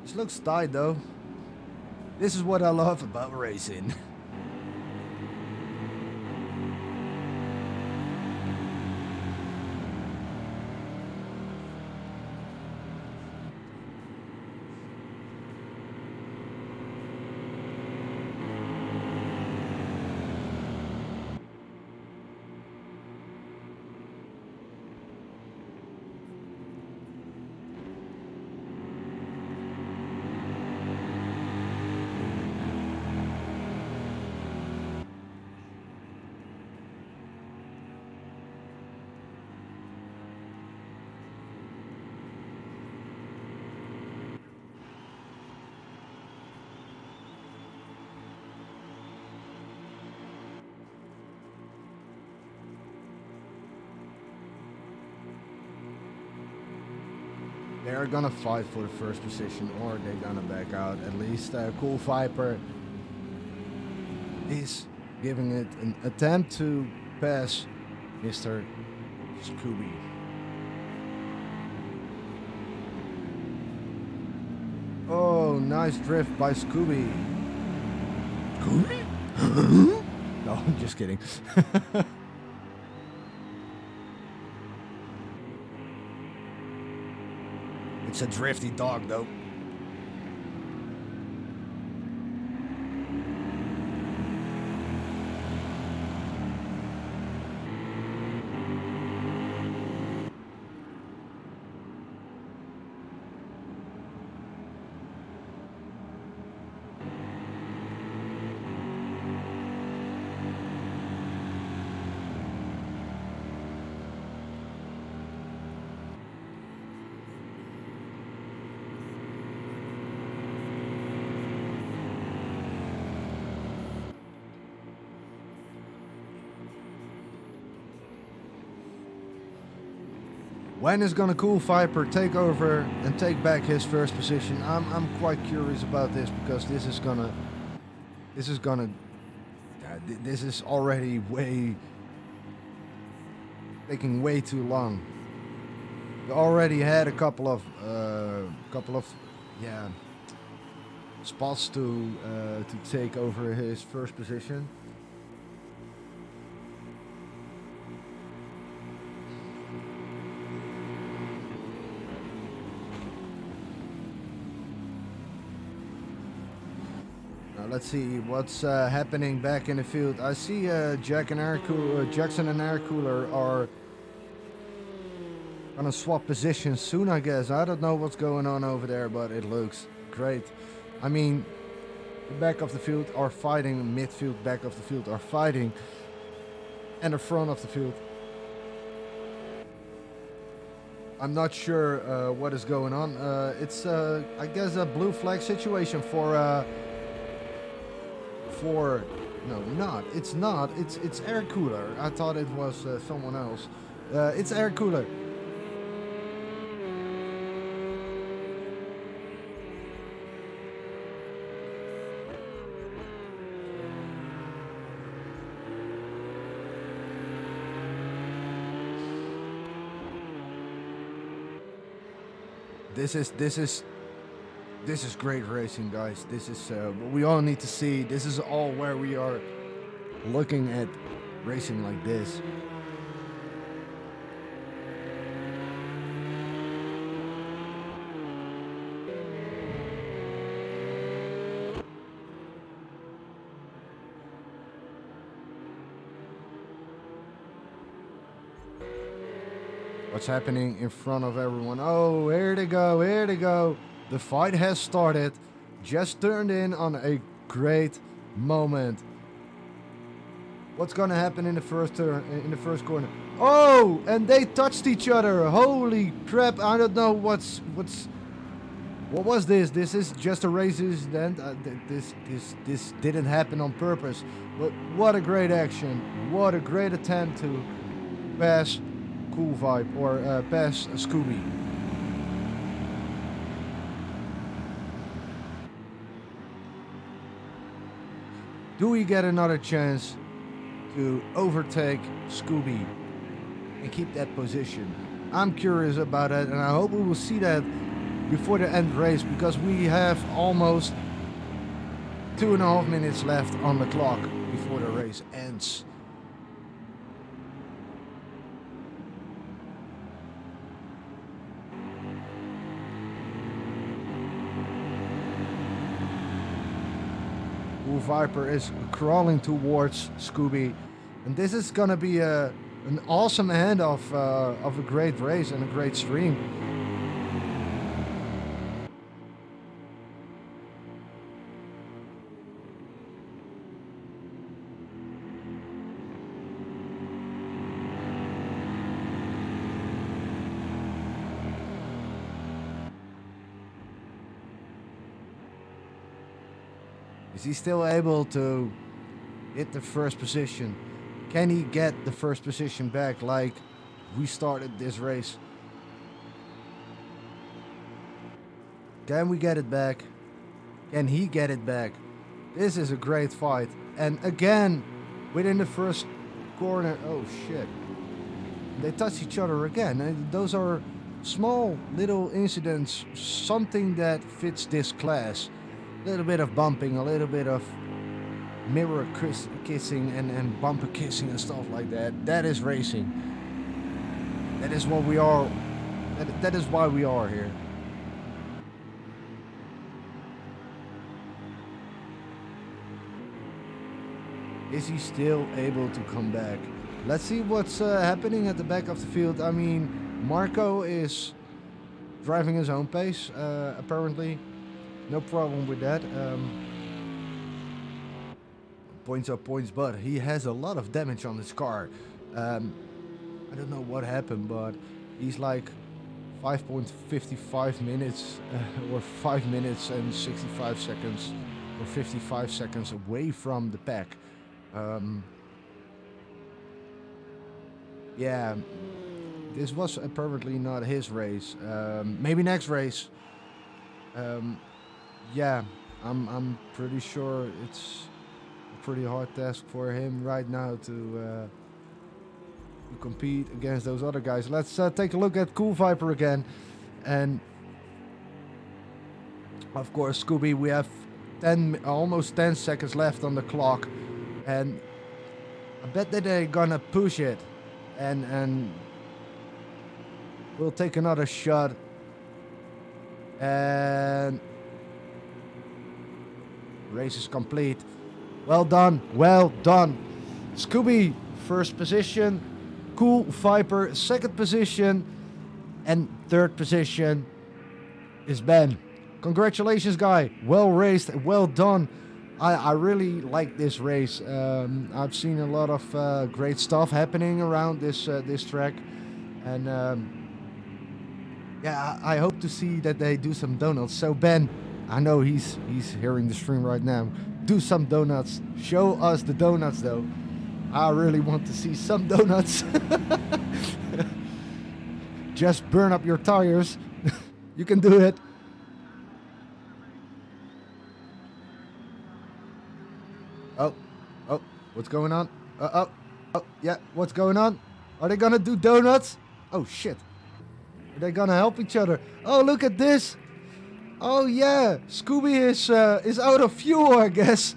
This looks tight though. This is what I love about racing. they're gonna fight for the first position or they're gonna back out. At least Cool Viper is giving it an attempt to pass Mr. Scooby. Oh, nice drift by Scooby. Scooby? No, I'm just kidding. It's a drifty dog, though. When is gonna Cool Viper take over and take back his first position? I'm quite curious about this because this is already taking way too long. We already had a couple of spots to take over his first position. Let's see what's happening back in the field. I see Jackson and Air Cooler are gonna swap positions soon, I guess. I don't know what's going on over there, but it looks great. I mean, the back of the field are fighting, midfield, back of the field are fighting, and the front of the field. I'm not sure what is going on. It's I guess a blue flag situation for no, not. It's not. It's Air Cooler. I thought it was someone else. It's Air Cooler. This is great racing, guys. This is what we all need to see. This is all where we are looking at racing like this. What's happening in front of everyone? Oh, here they go, here they go. The fight has started. Just turned in on a great moment. What's gonna happen in the first corner? Oh, and they touched each other. Holy crap! I don't know what was this? This is just a race incident. This didn't happen on purpose. But what a great action! What a great attempt to pass Cool Vibe or pass Scooby. Do we get another chance to overtake Scooby and keep that position? I'm curious about that, and I hope we will see that before the end race, because we have almost 2.5 minutes left on the clock before the race ends. Viper is crawling towards Scooby, and this is gonna be an awesome end of a great race and a great stream. Is he still able to hit the first position? Can he get the first position back like we started this race? Can we get it back? Can he get it back? This is a great fight. And again, within the first corner. Oh shit. They touch each other again. And those are small little incidents. Something that fits this class. A little bit of bumping, a little bit of mirror kissing and bumper kissing and stuff like that. That is racing. That is what we are. That is why we are here. Is he still able to come back? Let's see what's happening at the back of the field. I mean, Marco is driving his own pace, apparently. No problem with that. Points are points, but he has a lot of damage on his car. I don't know what happened, but he's like 5.55 minutes or 5 minutes and 65 seconds or 55 seconds away from the pack. Yeah, this was apparently not his race. Maybe next race. Yeah, I'm pretty sure it's a pretty hard task for him right now to compete against those other guys. Let's take a look at Cool Viper again, and of course Scooby. We have almost 10 seconds left on the clock, and I bet that they're gonna push it, and we'll take another shot. And race is complete. Well done, well done. Scooby, first position. Cool Viper, second position. And third position is Ben. Congratulations, guy. Well raced, well done. I really like this race. I've seen a lot of great stuff happening around this track. And yeah, I hope to see that they do some donuts. So Ben, I know he's hearing the stream right now. Do some donuts. Show us the donuts, though. I really want to see some donuts. Just burn up your tires. You can do it. Oh, what's going on? Oh, yeah, what's going on? Are they gonna do donuts? Oh shit. Are they gonna help each other? Oh, look at this. Oh yeah, Scooby is out of fuel, I guess.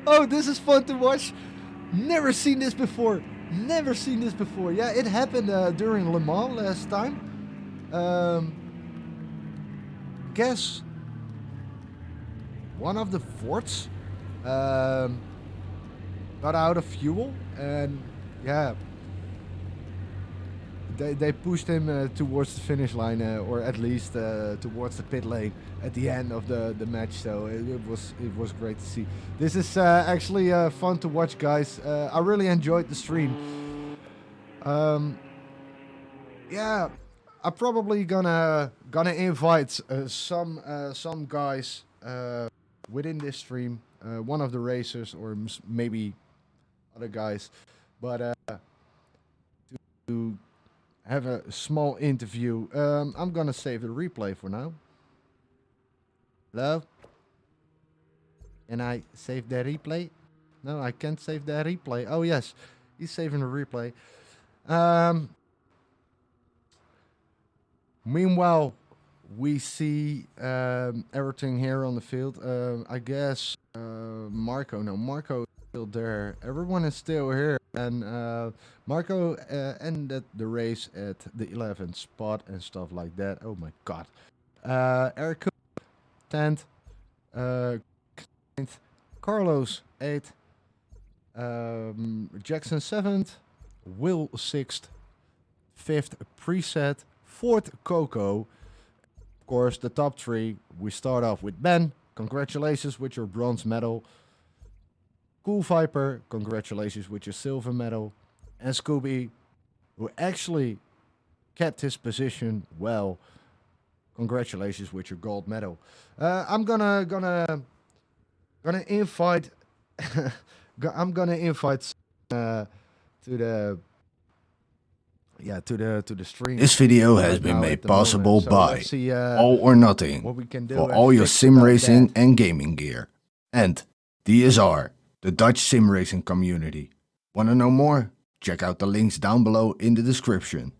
Oh, this is fun to watch. Never seen this before. Never seen this before. Yeah, it happened during Le Mans last time. Guess one of the Fords got out of fuel, and yeah, they pushed him towards the finish line, or at least towards the pit lane at the end of the match. So it was great to see. This is actually fun to watch, guys. I really enjoyed the stream. Yeah, I'm probably gonna invite some guys within this stream, one of the racers or maybe other guys, but to have a small interview. I'm gonna save the replay for now. Hello? Can I save the replay? No, I can't save the replay. Oh yes, he's saving the replay. Meanwhile, we see everything here on the field. I guess Marco. No, Marco is still there. Everyone is still here, and Marco ended the race at the 11th spot and stuff like that. Oh my God. Eric 10th, 9th, Carlos 8th, Jackson 7th, Will 6th, 5th Preset, 4th Coco. Of course, the top three. We start off with Ben. Congratulations with your bronze medal. Cool Viper, congratulations with your silver medal. And Scooby, who actually kept his position well, congratulations with your gold medal. I'm gonna invite I'm gonna invite to the yeah, to the stream. This video has right been now made at the possible moment. So by let's see All or Nothing what we can do for and all your fix sim about racing that. and gaming gear, and DSR, the Dutch sim racing community. Want to know more? Check out the links down below in the description.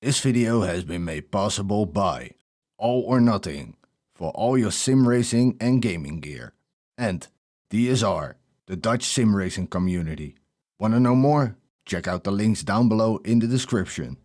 This video has been made possible by All or Nothing for all your sim racing and gaming gear, and DSR, the Dutch sim racing community. Want to know more? Check out the links down below in the description.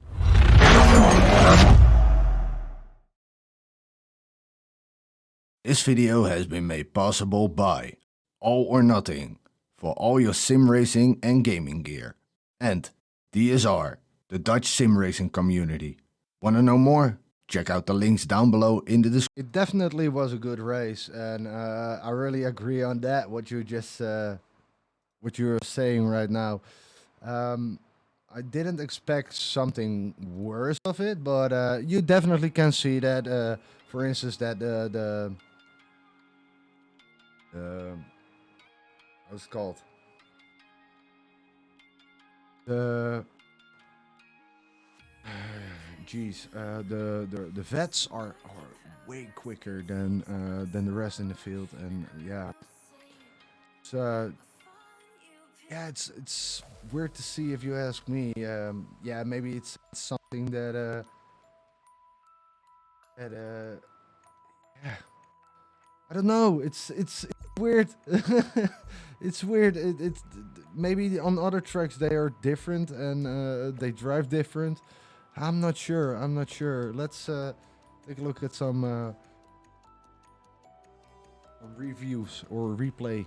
This video has been made possible by All or Nothing for all your sim racing and gaming gear, and DSR, the Dutch sim racing community. Want to know more? Check out the links down below in the description. It definitely was a good race, and I really agree on that. What you just what you're saying right now. I didn't expect something worse of it, but you definitely can see that. For instance, that the what's it called? The geez, the vets are way quicker than the rest in the field, and yeah, it's yeah, it's weird to see if you ask me. Yeah, maybe it's something that yeah, I don't know. It's weird. It's weird. It's maybe on other tracks they are different and they drive different. I'm not sure. I'm not sure. Let's take a look at some reviews or replay.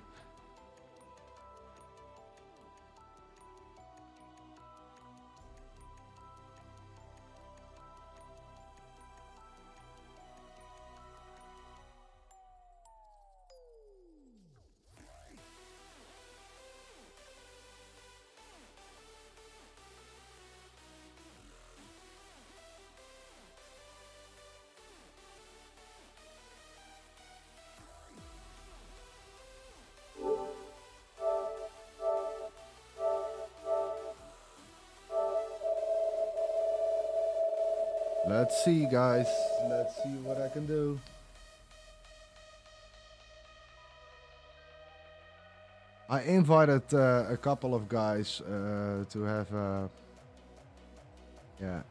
Let's see, guys. Let's see what I can do. I invited a couple of guys to have yeah,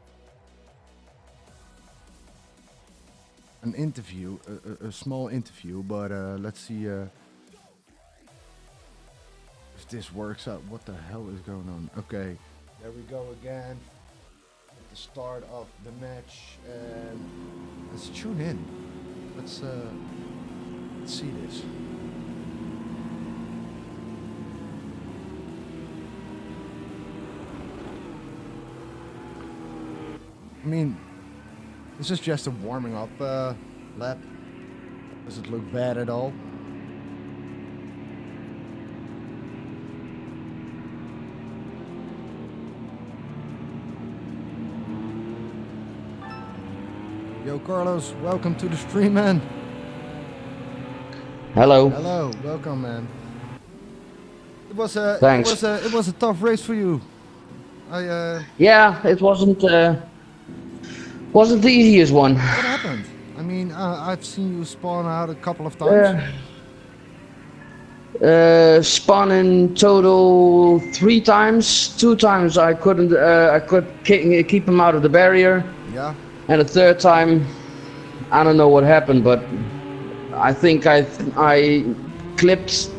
an interview, a small interview, but let's see if this works out. What the hell is going on? Okay, there we go again. At the start of the match, and let's tune in. Let's see this. I mean, this is just a warming up lap. Does it look bad at all? Yo, Carlos, welcome to the stream, man. Hello. Hello, welcome, man. It was a Thanks. it was a tough race for you. Yeah, it wasn't the easiest one. What happened? I mean, I've seen you spawn out a couple of times. Spun in total 3 times. 2 times I could keep him out of the barrier. Yeah. And the 3rd time, I don't know what happened, but I think I clipped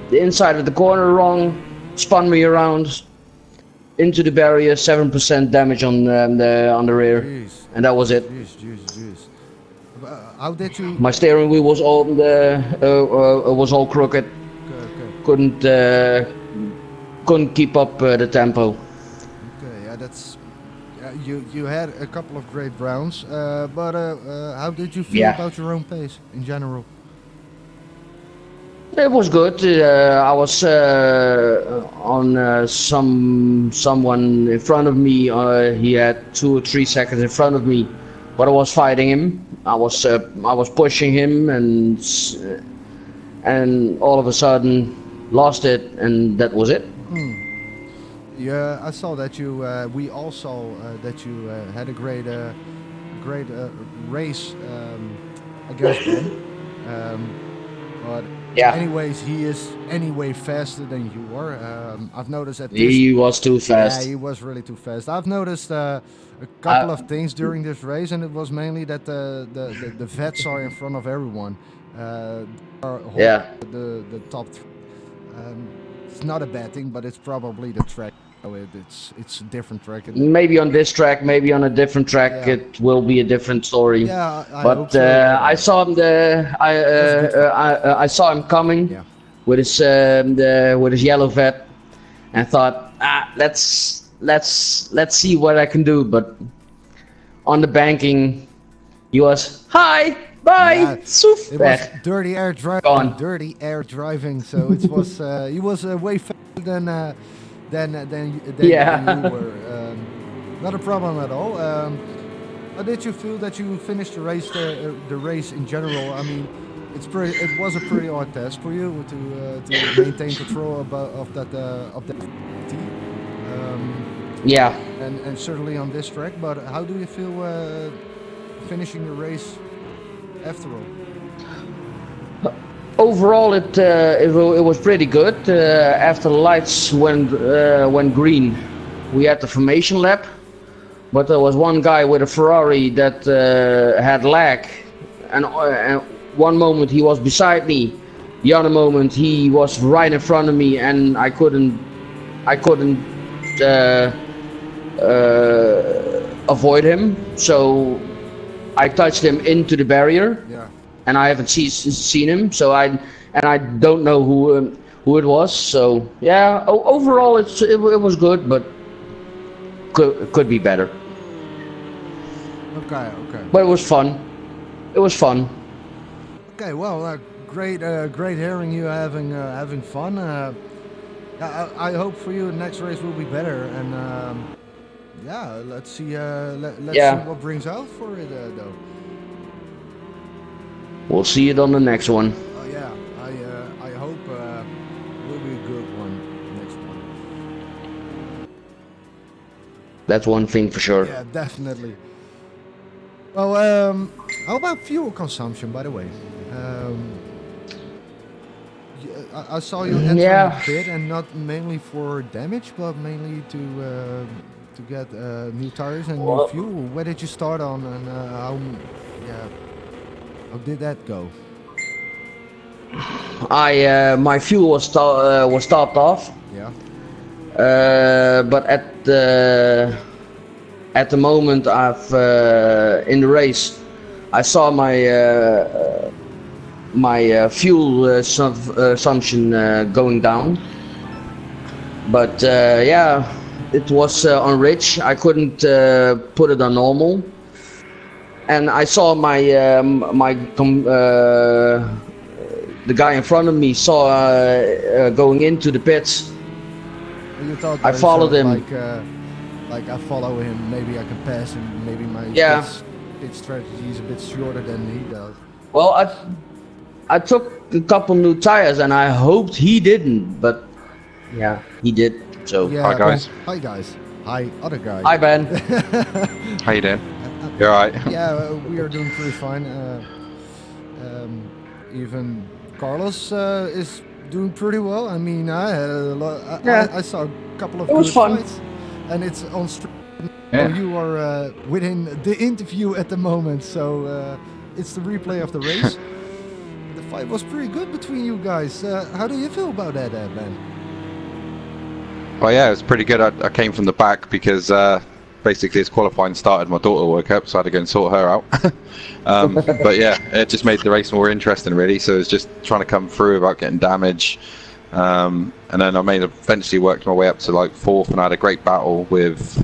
the inside of the corner wrong, spun me around into the barrier, 7% damage on the rear, Jeez. and that was it. Jeez. How did you? My steering wheel was all crooked. Okay. Couldn't keep up the tempo. Okay, yeah, that's. You had a couple of great rounds, but how did you feel about your own pace in general? It was good. I was on someone in front of me. He had 2 or 3 seconds in front of me, but I was fighting him. I was pushing him, and all of a sudden lost it, and that was it. Yeah, I saw that you. We all saw that you had a great race against Ben. But Yeah. anyways, he is anyway faster than you are. I've noticed that this. He was too Yeah, fast. he was really too fast. I've noticed a couple of things during this race, and it was mainly that the vets are in front of everyone. Yeah. The top. It's not a bad thing, but it's probably the track. It's a different track. Maybe on this track, maybe on a different track, Yeah. it will be a different story. Yeah, I But hope so, but, I saw him. I saw him coming Yeah. with his yellow vet, and thought, let's see what I can do. But on the banking, he was hi, bye, Yeah, soef, it weg. was dirty air driving. Gone. Dirty air driving. So it was. He was way faster than Yeah. you were. Not a problem at all. How did you feel that you finished the race in general? I mean, it was a pretty hard test for you to maintain control of that team. Yeah. And certainly on this track. But how do you feel finishing the race after all? Overall, it was pretty good. After the lights went green, we had the formation lap, but there was one guy with a Ferrari that had lag, and one moment he was beside me, the other moment he was right in front of me, and I couldn't avoid him, so I touched him into the barrier. Yeah. And I haven't seen him, so I don't know who it was. So yeah, overall it was good, but could be better. Okay. But it was fun. It was fun. Okay, well, great hearing you having fun. I hope for you the next race will be better, and yeah, let's see. Let's see what brings out for it though. We'll see it on the next one. Oh yeah, I hope it will be a good one. Next one. That's one thing for sure. Yeah, definitely. Well, how about fuel consumption, by the way? I saw you enter a bit, and not mainly for damage, but mainly to get new tires and new fuel. Where did you start on, and how did that go? My fuel was topped off. Yeah. But at the moment in the race, I saw my fuel consumption going down. But yeah, it was on rich. I couldn't put it on normal. And I saw the guy in front of me going into the pits. You thought I followed him. Like I follow him, maybe I can pass him. Maybe my pit strategy is a bit shorter than he does. Well, I took a couple new tires, and I hoped he didn't, but yeah, he did. So Yeah, Hi guys. Hi guys. Hi other guys. hi Ben. How you doing? You alright? Yeah, we are doing pretty fine. Even Carlos is doing pretty well. I mean, I had a lot. I saw a couple of It was good fun. fights, and it's on stream. Yeah. You are within the interview at the moment, so it's the replay of the race. The fight was pretty good between you guys. How do you feel about that, Ben? Well, yeah, it was pretty good. I came from the back because basically as qualifying started, my daughter woke up, so I had to go and sort her out. But yeah, it just made the race more interesting, really. So it was just trying to come through without getting damage. And then I eventually worked my way up to like 4th, and I had a great battle with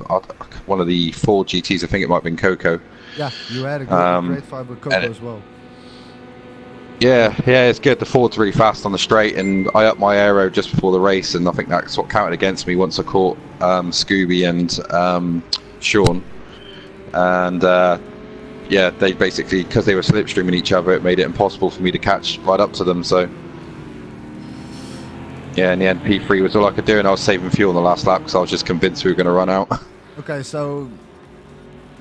one of the 4 GTs. I think it might have been Coco. Yeah, you had a great fight with Coco as well. Yeah, it's good. The Ford's really fast on the straight, and I upped my aero just before the race, and I think that's what counted against me once I caught Scooby and Sean. And yeah, they basically, because they were slipstreaming each other, it made it impossible for me to catch right up to them. So Yeah, in the end, P3 was all I could do, and I was saving fuel on the last lap because I was just convinced we were going to run out. Okay, so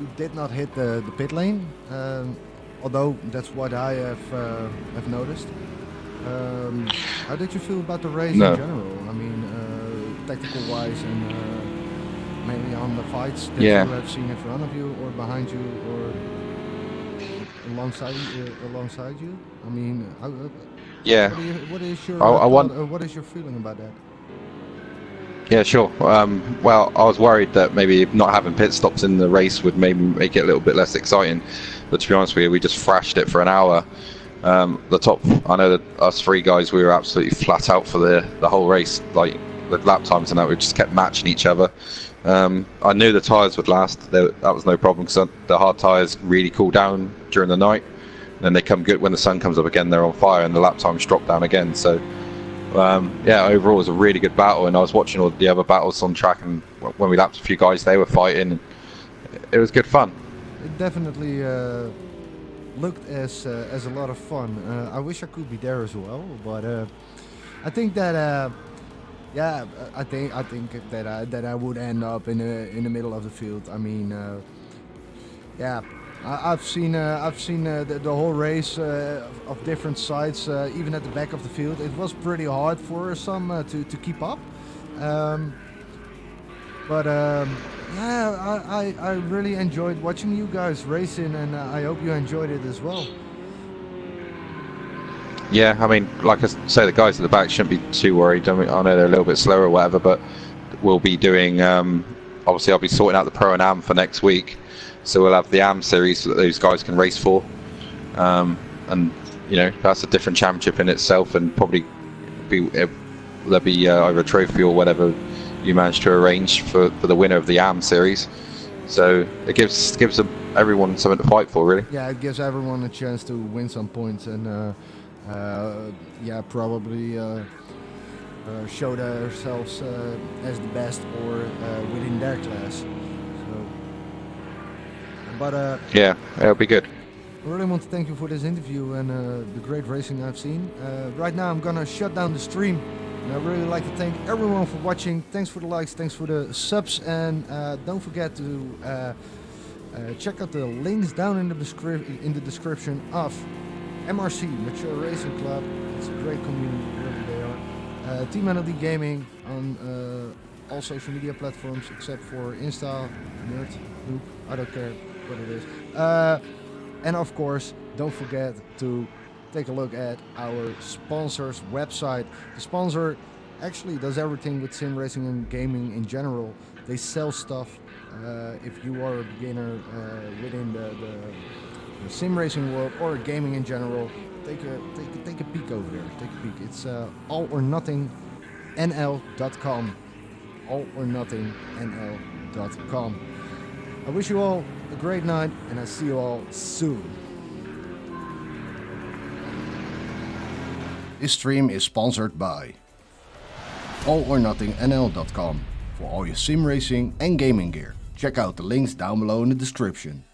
you did not hit the pit lane, although that's what I have noticed. How did you feel about the race No. in general? I mean, tactical wise and mainly on the fights that Yeah. you have seen in front of you or behind you or alongside you. I mean, Yeah. what is your I want- what is your feeling about that? Yeah, sure. Well, I was worried that maybe not having pit stops in the race would maybe make it a little bit less exciting. But to be honest with you, we just thrashed it for an hour. I know that us three guys, we were absolutely flat out for the whole race. Like the lap times and that, we just kept matching each other. I knew the tyres would last. That was no problem because the hard tyres really cool down during the night. And then they come good when the sun comes up again. They're on fire, and the lap times drop down again. So. Yeah, overall it was a really good battle, and I was watching all the other battles on track, and when we lapped a few guys, they were fighting, and it was good fun. It definitely looked as a lot of fun. I wish I could be there as well, but I think that I think that I would end up in the middle of the field. I mean, yeah. I've seen the whole race of different sides, even at the back of the field. It was pretty hard for some to keep up, but yeah, I really enjoyed watching you guys racing, and I hope you enjoyed it as well. Yeah, I mean, like I say, the guys at the back shouldn't be too worried. I mean, I know they're a little bit slower or whatever, but we'll be doing. Obviously, I'll be sorting out the Pro and Am for next week. So we'll have the AM series that those guys can race for, and you know that's a different championship in itself, and probably there'll be either a trophy or whatever you manage to arrange for the winner of the AM series. So it gives everyone something to fight for, really. Yeah, it gives everyone a chance to win some points and yeah, probably show themselves as the best or within their class. But yeah, it'll be good. I really want to thank you for this interview and the great racing I've seen. Right now I'm gonna shut down the stream, and I really like to thank everyone for watching. Thanks for the likes, thanks for the subs, and don't forget to check out the links down in the description of MRC, Mature Racing Club. It's a great community, really they are. Team NLD Gaming on all social media platforms except for Insta, Nerd, Noob, I don't care what it is. And of course, don't forget to take a look at our sponsor's website. The sponsor actually does everything with sim racing and gaming in general. They sell stuff. If you are a beginner within the sim racing world or gaming in general, take a peek over there. Take a peek. It's allornothingnl.com. allornothingnl.com. I wish you all a great night, and I see you all soon. This stream is sponsored by allornothingnl.com for all your sim racing and gaming gear. Check out the links down below in the description.